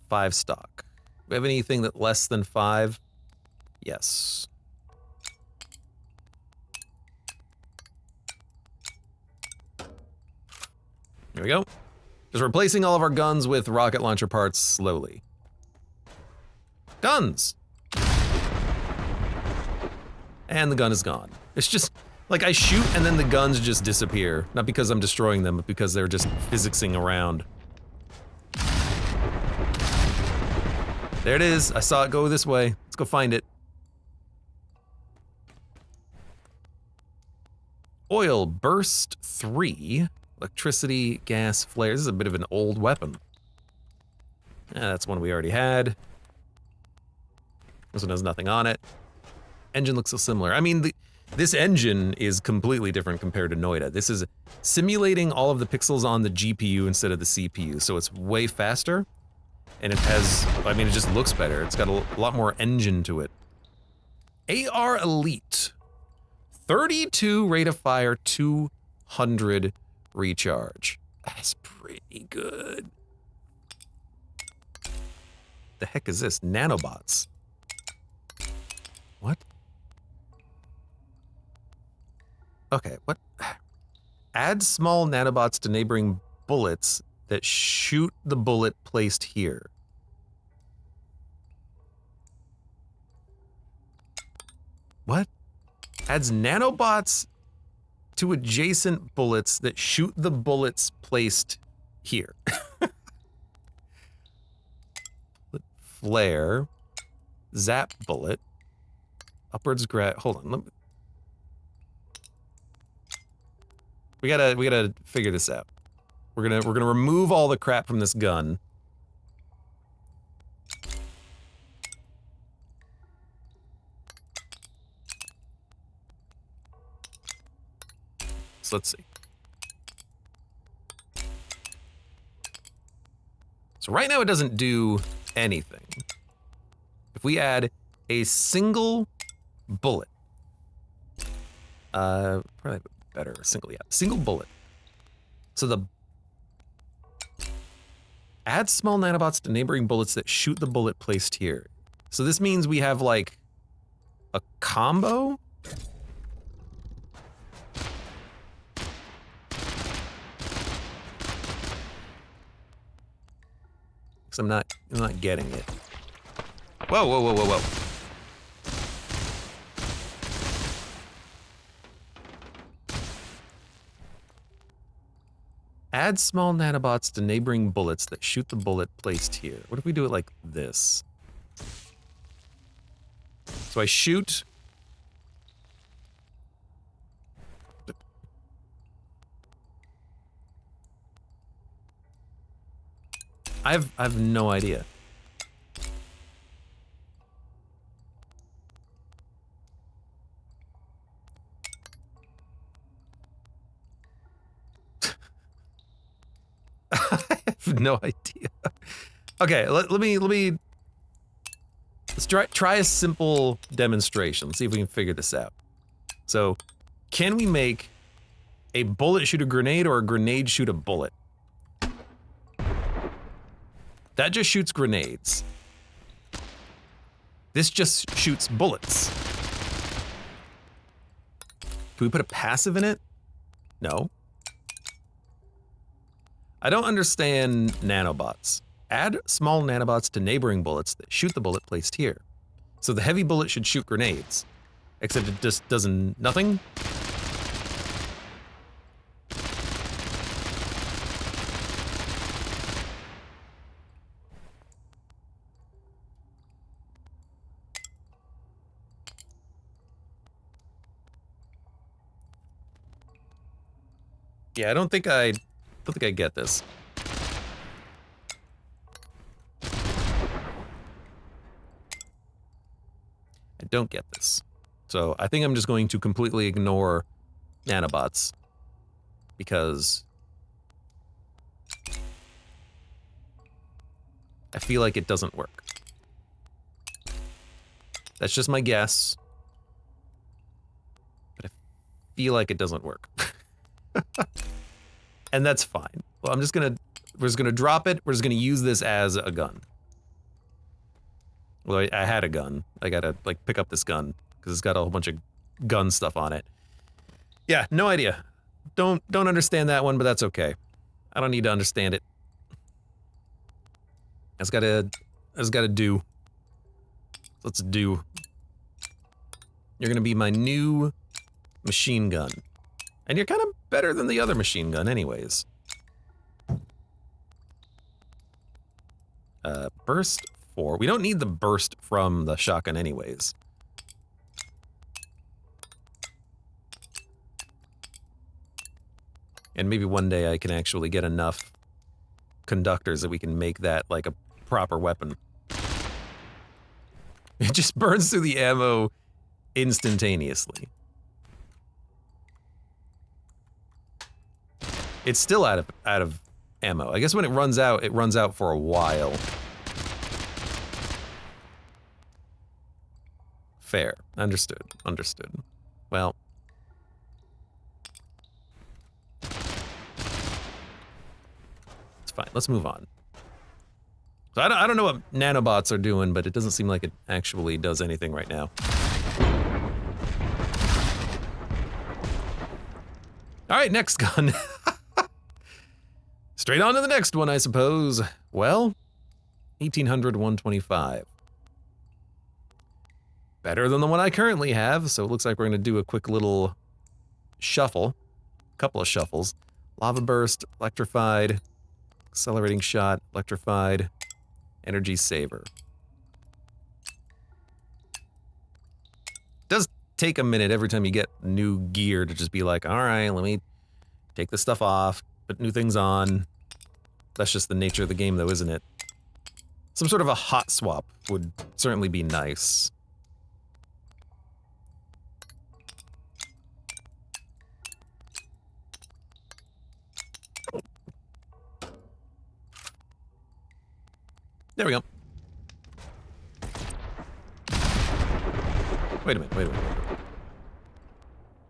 S1: 5 stock. Do we have anything that less than 5? Yes. Here we go. Just replacing all of our guns with rocket launcher parts slowly. Guns! And the gun is gone. It's just, like, I shoot and then the guns just disappear. Not because I'm destroying them, but because they're just physicsing around. There it is. I saw it go this way. Let's go find it. Oil burst 3. Electricity, gas, flare. This is a bit of an old weapon. That's one we already had. This one has nothing on it. Engine looks so similar. I mean, this engine is completely different compared to Noita. This is simulating all of the pixels on the GPU instead of the CPU, so it's way faster. And it has, I mean, it just looks better. It's got a lot more engine to it. AR Elite. 32 rate of fire, 200 recharge. That's pretty good. The heck is this? Nanobots. What? Okay, what? Add small nanobots to neighboring bullets that shoot the bullet placed here. What? Adds nanobots to adjacent bullets that shoot the bullets placed here. Flare. Zap bullet. Upwards grab. Hold on. We gotta figure this out. We're gonna remove all the crap from this gun. So let's see. So right now it doesn't do anything. If we add a single bullet, probably better, single bullet. So add small nanobots to neighboring bullets that shoot the bullet placed here. So this means we have like a combo? Because I'm not getting it. Whoa, whoa, whoa, whoa, whoa. Add small nanobots to neighboring bullets that shoot the bullet placed here. What if we do it like this? So I shoot. I've no idea. I have no idea. Okay, let's try a simple demonstration. Let's see if we can figure this out. So, can we make a bullet shoot a grenade or a grenade shoot a bullet? That just shoots grenades. This just shoots bullets. Can we put a passive in it? No. I don't understand nanobots. Add small nanobots to neighboring bullets that shoot the bullet placed here. So the heavy bullet should shoot grenades, except it just does nothing. Yeah, I don't think I get this. I don't get this. So I think I'm just going to completely ignore nanobots because I feel like it doesn't work. That's just my guess. But I feel like it doesn't work. And that's fine. Well, we're just gonna drop it. We're just gonna use this as a gun. Well, I had a gun. I gotta like pick up this gun because it's got a whole bunch of gun stuff on it. Yeah, no idea. Don't understand that one, but that's okay. I don't need to understand it. I just gotta do. Let's do... You're gonna be my new machine gun. And you're kind of better than the other machine gun anyways. Burst 4. We don't need the burst from the shotgun anyways. And maybe one day I can actually get enough conductors that we can make that like a proper weapon. It just burns through the ammo instantaneously. It's still out of ammo. I guess when it runs out for a while. Fair. Understood. Understood. Well. It's fine. Let's move on. So I don't know what nanobots are doing, but it doesn't seem like it actually does anything right now. Alright, next gun. Straight on to the next one, I suppose. Well, 1800, 125. Better than the one I currently have, so it looks like we're gonna do a quick little shuffle. Couple of shuffles. Lava burst, electrified, accelerating shot, electrified, energy saver. Does take a minute every time you get new gear to just be like, all right, let me take this stuff off, put new things on. That's just the nature of the game though, isn't it? Some sort of a hot swap would certainly be nice. There we go. Wait a minute, wait a minute.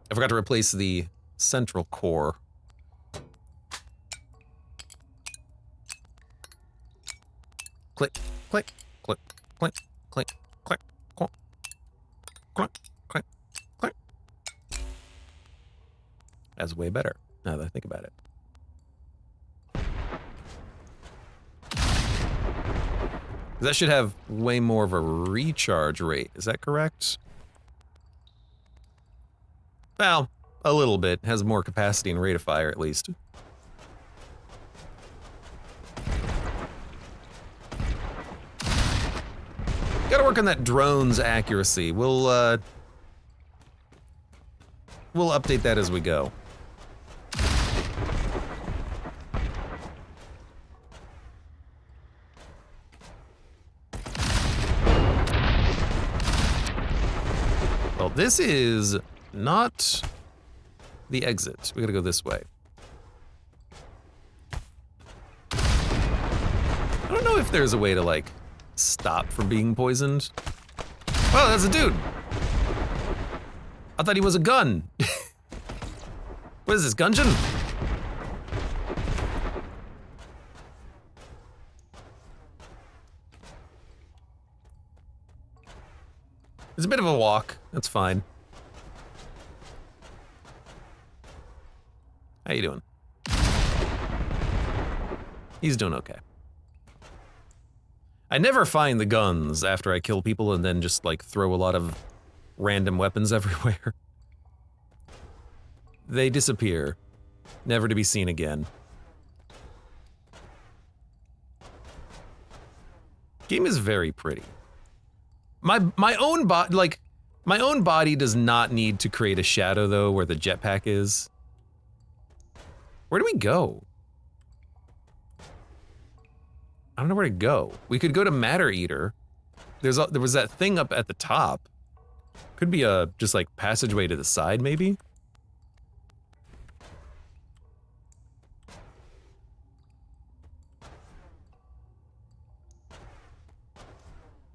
S1: I forgot to replace the central core. Click, click, click, click, click, click, click, click, click, click. That's way better, now that I think about it. That should have way more of a recharge rate, is that correct? Well, a little bit. Has more capacity and rate of fire, at least. Gotta work on that drone's accuracy. We'll update that as we go. Well, this is not the exit. We gotta go this way. I don't know if there's a way to, like, stop from being poisoned. Oh, that's a dude! I thought he was a gun. What is this, Gungeon? It's a bit of a walk. That's fine. How you doing? He's doing okay. I never find the guns after I kill people and then just, like, throw a lot of random weapons everywhere. They disappear, never to be seen again. Game is very pretty. My own body does not need to create a shadow though where the jetpack is. Where do we go? I don't know where to go. We could go to Matter Eater. There was that thing up at the top. Could be a just like passageway to the side maybe.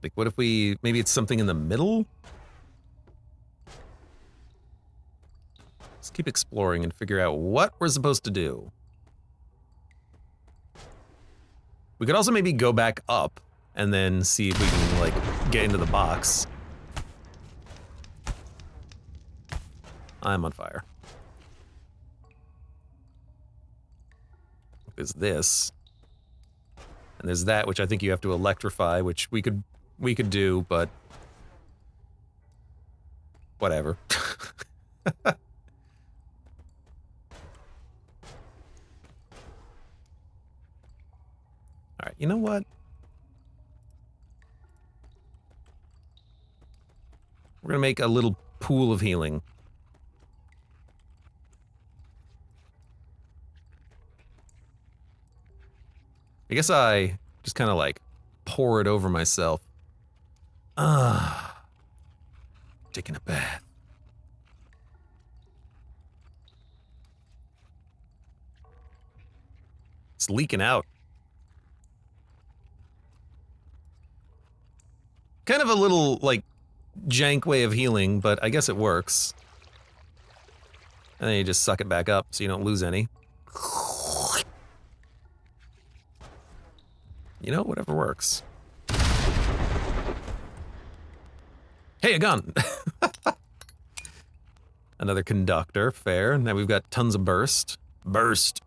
S1: Like, what if maybe it's something in the middle? Let's keep exploring and figure out what we're supposed to do. We could also maybe go back up and then see if we can, like, get into the box. I'm on fire. There's this. And there's that, which I think you have to electrify, which we could do, but Whatever. Alright, you know what? We're gonna make a little pool of healing. I guess I just kind of like pour it over myself. Taking a bath. It's leaking out. Kind of a little, like, jank way of healing, but I guess it works. And then you just suck it back up so you don't lose any. You know, whatever works. Hey, a gun! Another conductor, fair. Now we've got tons of burst. Burst!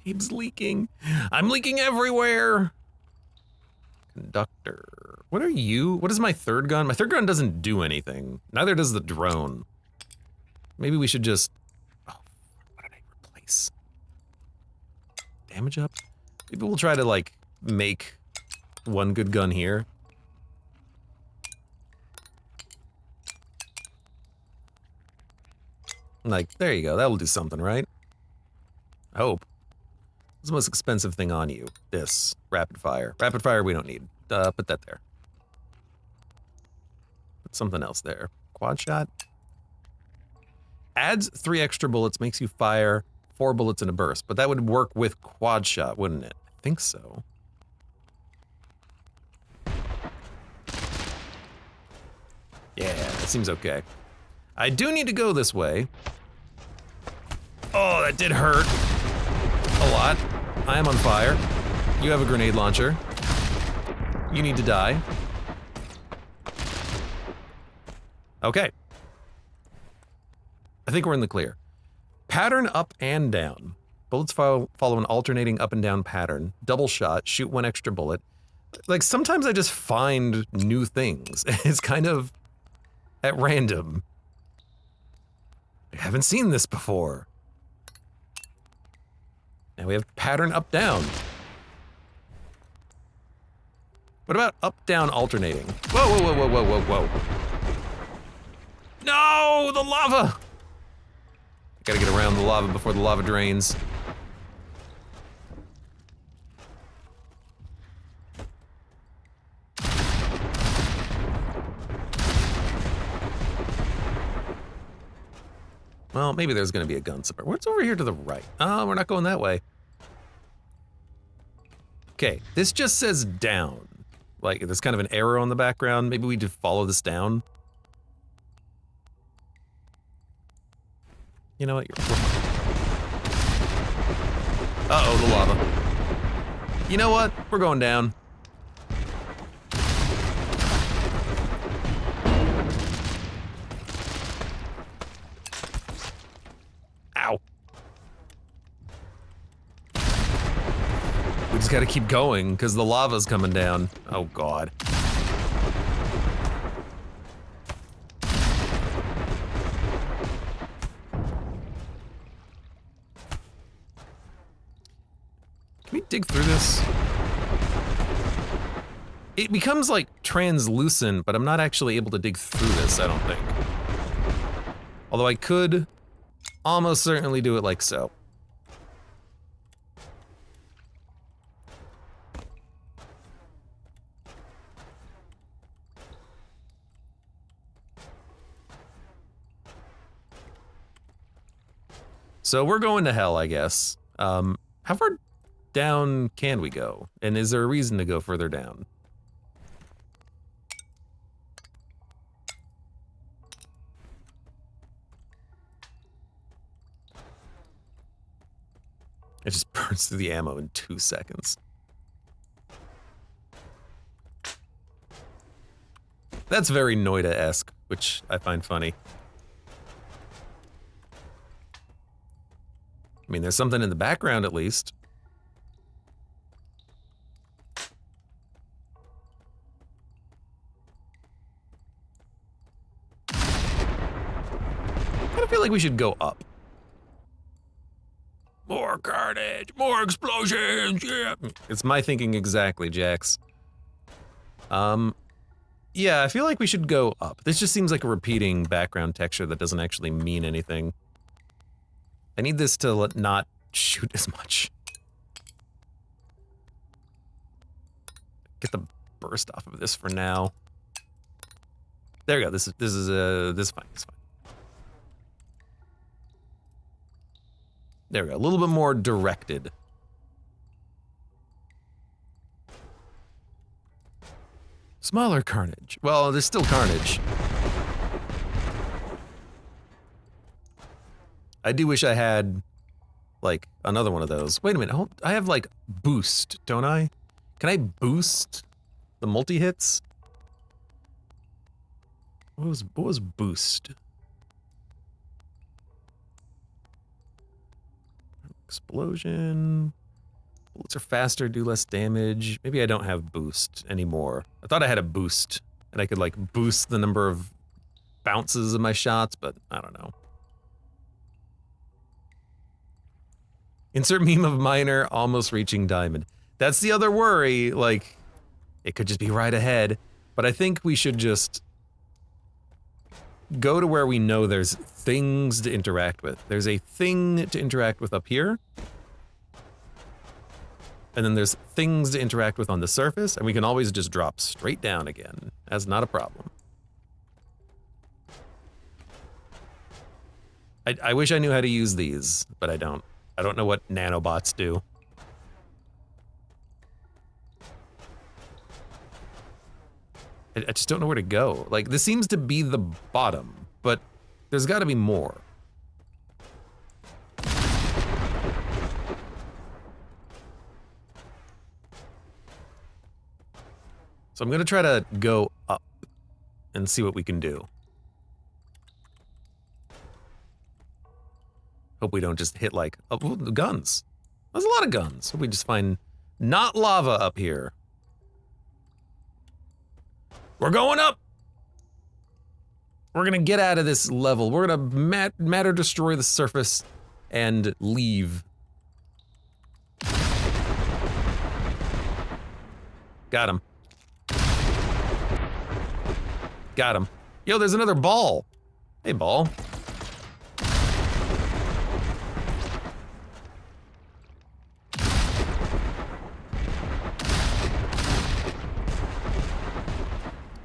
S1: Abe's leaking. I'm leaking everywhere! Conductor. What are you? What is my third gun? My third gun doesn't do anything. Neither does the drone. Maybe we should just... Oh, what did I replace? Damage up? Maybe we'll try to, like, make one good gun here. Like, there you go. That'll do something, right? I hope. What's the most expensive thing on you? This. Rapid fire. Rapid fire we don't need. Put that there. Put something else there. Quad shot? Adds 3 extra bullets, makes you fire 4 bullets in a burst. But that would work with quad shot, wouldn't it? I think so. Yeah, that seems okay. I do need to go this way. Oh, that did hurt. A lot. I am on fire. You have a grenade launcher. You need to die. Okay. I think we're in the clear. Pattern up and down. Bullets follow an alternating up and down pattern. Double shot, shoot 1 extra bullet. Like, sometimes I just find new things. It's kind of at random. I haven't seen this before. Now we have pattern up down. What about up down alternating? Whoa, whoa, whoa, whoa, whoa, whoa, whoa. No, the lava! I gotta get around the lava before the lava drains. Well, maybe there's gonna be a gun somewhere. What's over here to the right? Oh, we're not going that way. Okay, this just says down. Like, there's kind of an arrow on the background. Maybe we just follow this down. You know what? Uh-oh, the lava. You know what? We're going down. Ow. We just gotta keep going, because the lava's coming down. Oh, God. Can we dig through this? It becomes, like, translucent, but I'm not actually able to dig through this, I don't think. Although I could almost certainly do it like so. So we're going to hell, I guess. How far down can we go? And is there a reason to go further down? It just burns through the ammo in 2 seconds. That's very Noita-esque, which I find funny. I mean, there's something in the background at least. I feel like we should go up. More carnage, more explosions, yeah. It's my thinking exactly, Jax. Yeah, I feel like we should go up. This just seems like a repeating background texture that doesn't actually mean anything. I need this to not shoot as much. Get the burst off of this for now. There we go. This is fine. This is fine. There we go. A little bit more directed. Smaller carnage. Well, there's still carnage. I do wish I had, like, another one of those. Wait a minute. I have, like, boost, don't I? Can I boost the multi-hits? What was boost? Explosion. Bullets are faster, do less damage. Maybe I don't have boost anymore. I thought I had a boost, and I could, like, boost the number of bounces of my shots, but I don't know. Insert meme of miner almost reaching diamond. That's the other worry, like, it could just be right ahead, but I think we should just go to where we know there's things to interact with. There's a thing to interact with up here. And then there's things to interact with on the surface, and we can always just drop straight down again. That's not a problem. I wish I knew how to use these, but I don't. I don't know what nanobots do. I just don't know where to go. Like, this seems to be the bottom, but there's got to be more. So I'm gonna try to go up and see what we can do. Hope we don't just hit like, oh, guns. There's a lot of guns. Hope we just find not lava up here. We're going up. We're gonna get out of this level. We're gonna matter destroy the surface and leave. Got him. Got him. Yo, there's another ball. Hey, ball.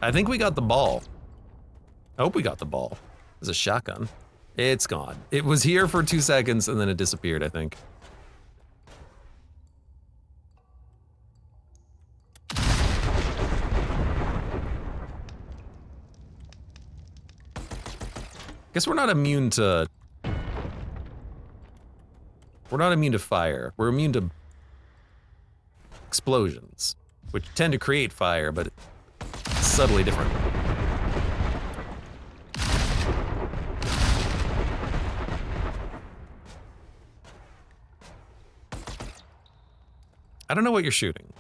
S1: I think we got the ball. I hope we got the ball. There's a shotgun. It's gone. It was here for 2 seconds and then it disappeared, I think. Guess we're not immune to... We're not immune to fire. We're immune to explosions, which tend to create fire, but it's subtly different. I don't know what you're shooting.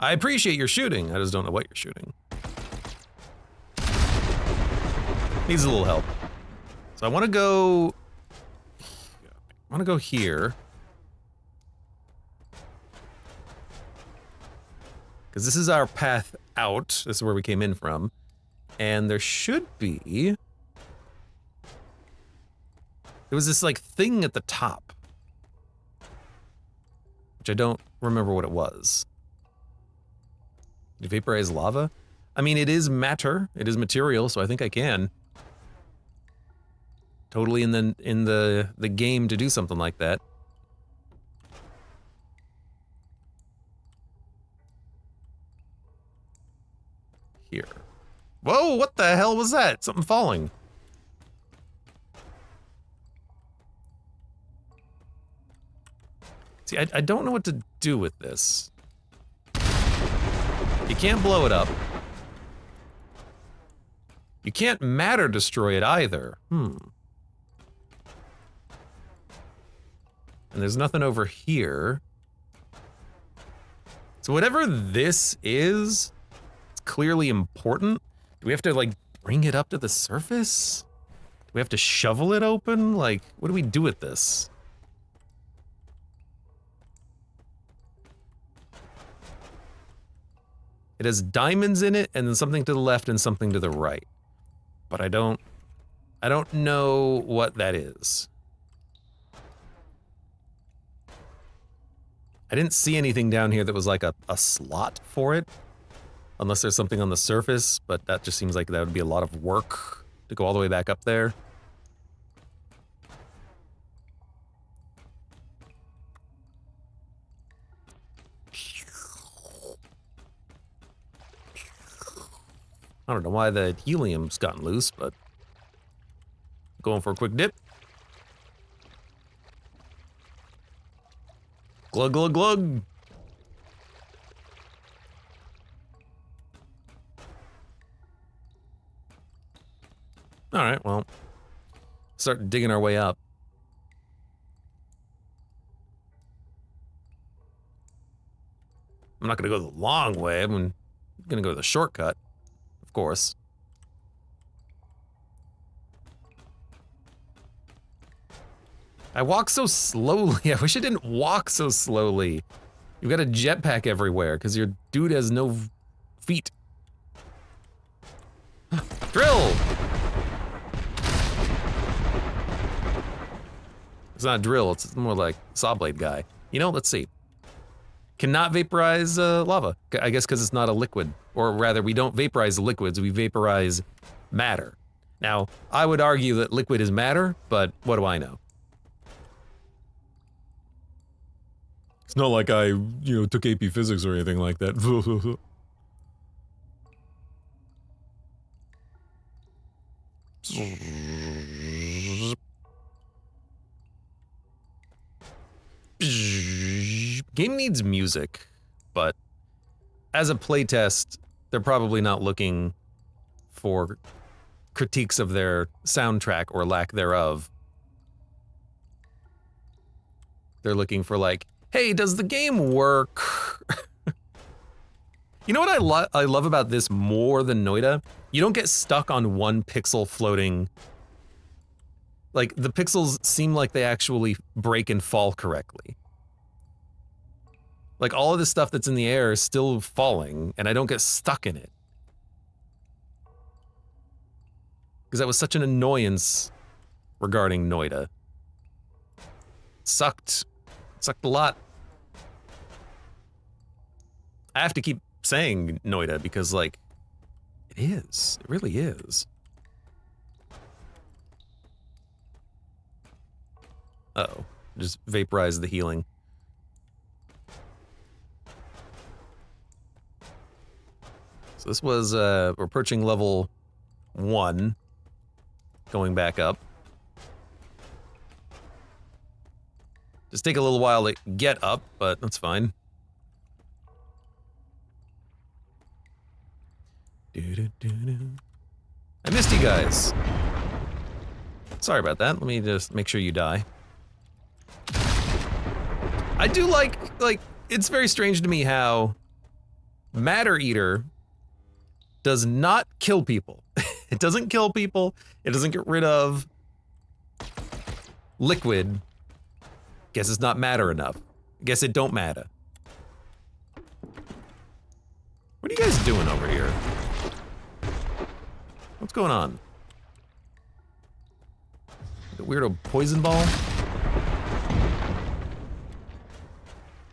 S1: I appreciate your shooting, I just don't know what you're shooting. Needs a little help. So I want to go here. Because this is our path out. This is where we came in from. And there should be... There was this, like, thing at the top. Which I don't remember what it was. Did you vaporize lava? I mean, it is matter. It is material, so I think I can. Totally in the game to do something like that. Here. Whoa, what the hell was that? Something falling. See, I don't know what to do with this. You can't blow it up. You can't matter destroy it either. And there's nothing over here. So whatever this is, it's clearly important. Do we have to, like, bring it up to the surface? Do we have to shovel it open? Like, what do we do with this? It has diamonds in it, and then something to the left and something to the right. But I don't know what that is. I didn't see anything down here that was like a slot for it. Unless there's something on the surface, but that just seems like that would be a lot of work to go all the way back up there. I don't know why the helium's gotten loose, but going for a quick dip. Glug, glug, glug. All right, well, start digging our way up. I'm not gonna go the long way. I'm gonna go the shortcut, of course. I walk so slowly. I wish I didn't walk so slowly. You've got a jetpack everywhere because your dude has no feet. Drill! It's not a drill, it's more like saw blade guy. You know, let's see. Cannot vaporize lava. I guess because it's not a liquid. Or rather, we don't vaporize liquids, we vaporize matter. Now, I would argue that liquid is matter, but what do I know? It's not like I, took AP physics or anything like that. Game needs music, but as a playtest, they're probably not looking for critiques of their soundtrack or lack thereof. They're looking for like, hey, does the game work? You know what I love about this more than Noita? You don't get stuck on one pixel floating. Like, the pixels seem like they actually break and fall correctly. Like, all of the stuff that's in the air is still falling, and I don't get stuck in it. Because that was such an annoyance regarding Noita. Sucked. Sucked a lot. I have to keep saying Noita because, like, it is. It really is. Uh-oh. Just vaporize the healing. So this was, we're approaching level 1. Going back up. Just take a little while to get up, but that's fine. I missed you guys. Sorry about that. Let me just make sure you die. I do like, it's very strange to me how Matter Eater does not kill people. It doesn't kill people. It doesn't get rid of liquid. Guess it's not matter enough. Guess it don't matter. What are you guys doing over here? What's going on? The weirdo poison ball?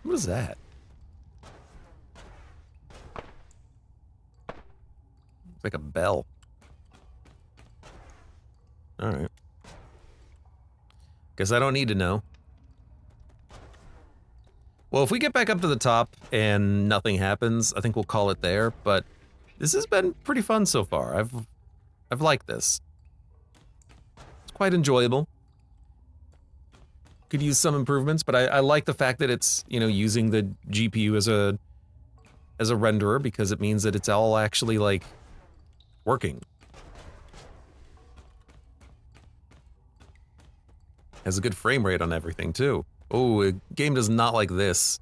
S1: What is that? It's like a bell. Alright. Guess I don't need to know. Well, if we get back up to the top and nothing happens, I think we'll call it there, but this has been pretty fun so far. I've liked this. It's quite enjoyable. Could use some improvements, but I like the fact that it's, using the GPU as a renderer because it means that it's all actually, like, working. Has a good frame rate on everything, too. Oh, a game does not like this.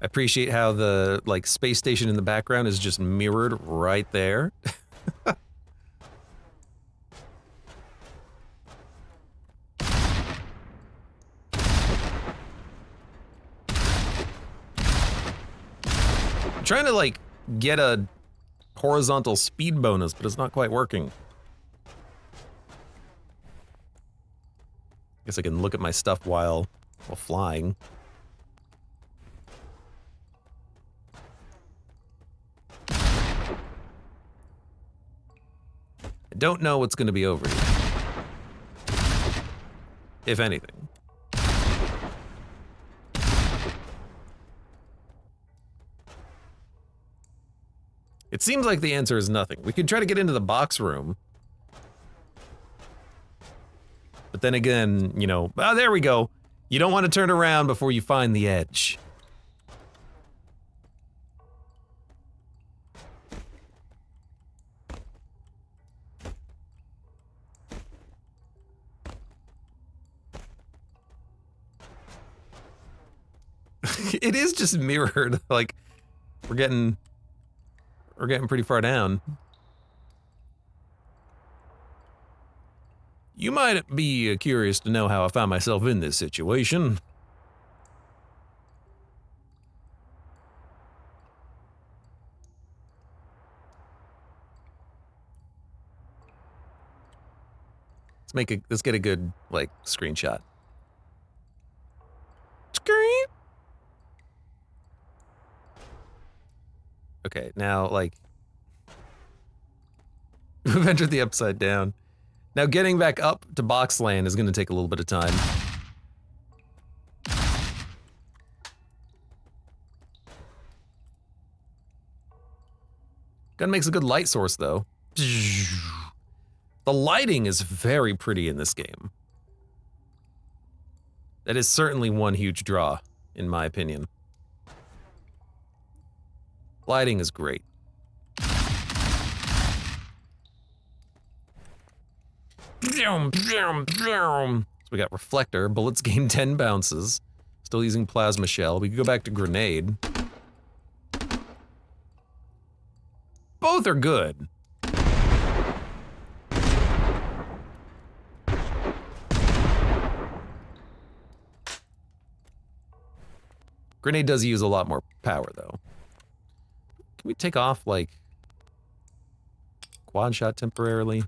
S1: I appreciate how the, like, space station in the background is just mirrored right there. I'm trying to, like, get a horizontal speed bonus, but it's not quite working. Guess I can look at my stuff while flying. I don't know what's going to be over here, if anything. It seems like the answer is nothing. We could try to get into the box room. But then again, you know, oh, there we go. You don't want to turn around before you find the edge. It is just mirrored. Like, we're getting pretty far down. You might be curious to know how I found myself in this situation. Let's get a good, like, screenshot. Screen. Okay, now, like, we've entered the upside down. Now getting back up to Boxland is going to take a little bit of time. Gun makes a good light source, though. The lighting is very pretty in this game. That is certainly one huge draw, in my opinion. Lighting is great. So we got Reflector, bullets gain 10 bounces. Still using Plasma Shell. We can go back to Grenade. Both are good. Grenade does use a lot more power, though. Can we take off, like, quad shot temporarily?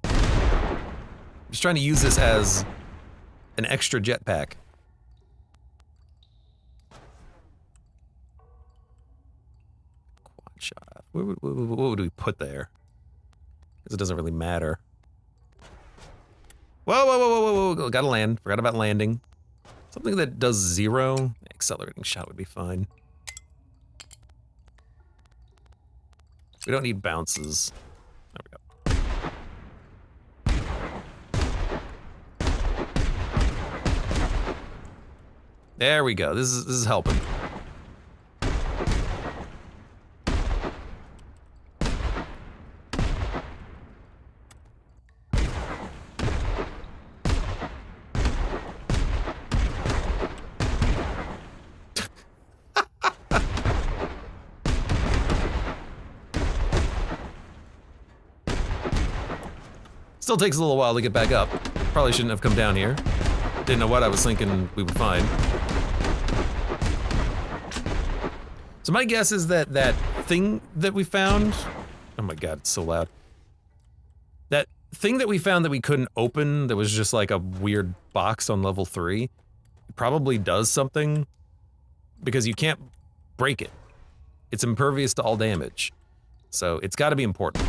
S1: I'm just trying to use this as an extra jetpack. Quad shot. What would we put there? Because it doesn't really matter. Whoa, whoa, whoa, whoa, whoa, whoa, gotta land. Forgot about landing. Something that does 0. Accelerating shot would be fine. We don't need bounces. There we go. There we go. This is helping. Still takes a little while to get back up. Probably shouldn't have come down here. Didn't know what I was thinking we would find. So my guess is that that thing that we found... Oh my god, it's so loud. That thing that we found that we couldn't open, that was just like a weird box on level 3, probably does something, because you can't break it. It's impervious to all damage. So it's gotta be important.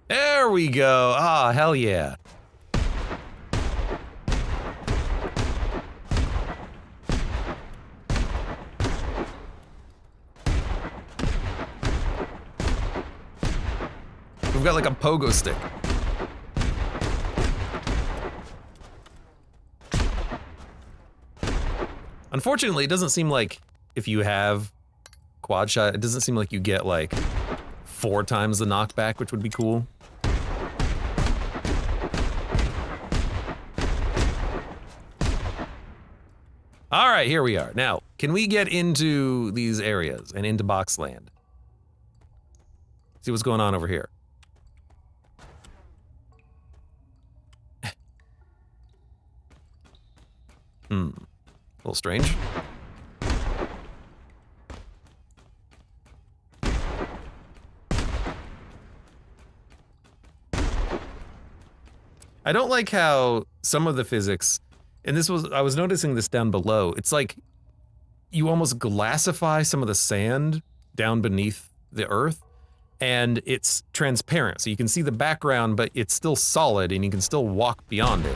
S1: There we go. Ah, hell yeah. got like a pogo stick. Unfortunately, it doesn't seem like if you have quad shot, it doesn't seem like you get like 4 times the knockback, which would be cool. All right, here we are. Now, can we get into these areas and into Boxland? See what's going on over here. A little strange. I don't like how some of the physics, and I was noticing this down below, it's like you almost glassify some of the sand down beneath the earth, and it's transparent, so you can see the background, but it's still solid, and you can still walk beyond it.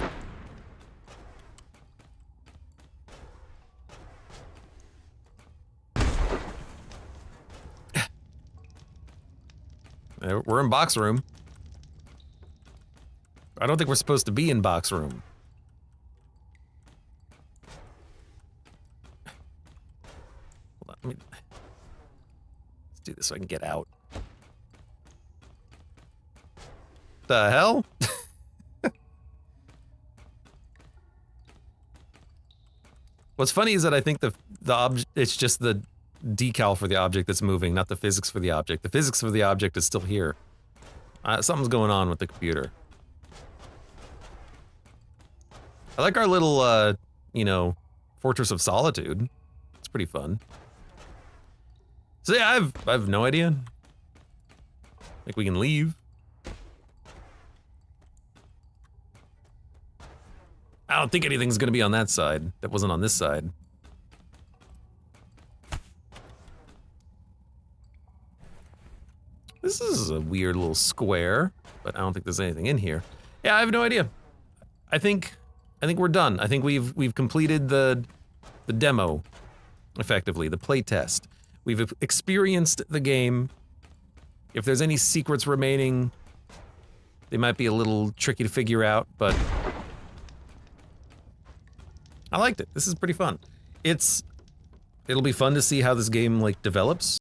S1: We're in box room. I don't think we're supposed to be in box room. Hold on, let's do this so I can get out. The hell? What's funny is that I think the object, it's just the decal for the object that's moving, not the physics for the object. The physics for the object is still here. Something's going on with the computer. I like our little, you know, Fortress of Solitude. It's pretty fun. So yeah, I have no idea. Like we can leave. I don't think anything's gonna be on that side. That wasn't on this side. This is a weird little square, but I don't think there's anything in here. Yeah, I have no idea. I think we're done. I think we've completed the demo, effectively, the playtest. We've experienced the game. If there's any secrets remaining, they might be a little tricky to figure out, but I liked it. This is pretty fun. It'll be fun to see how this game like develops.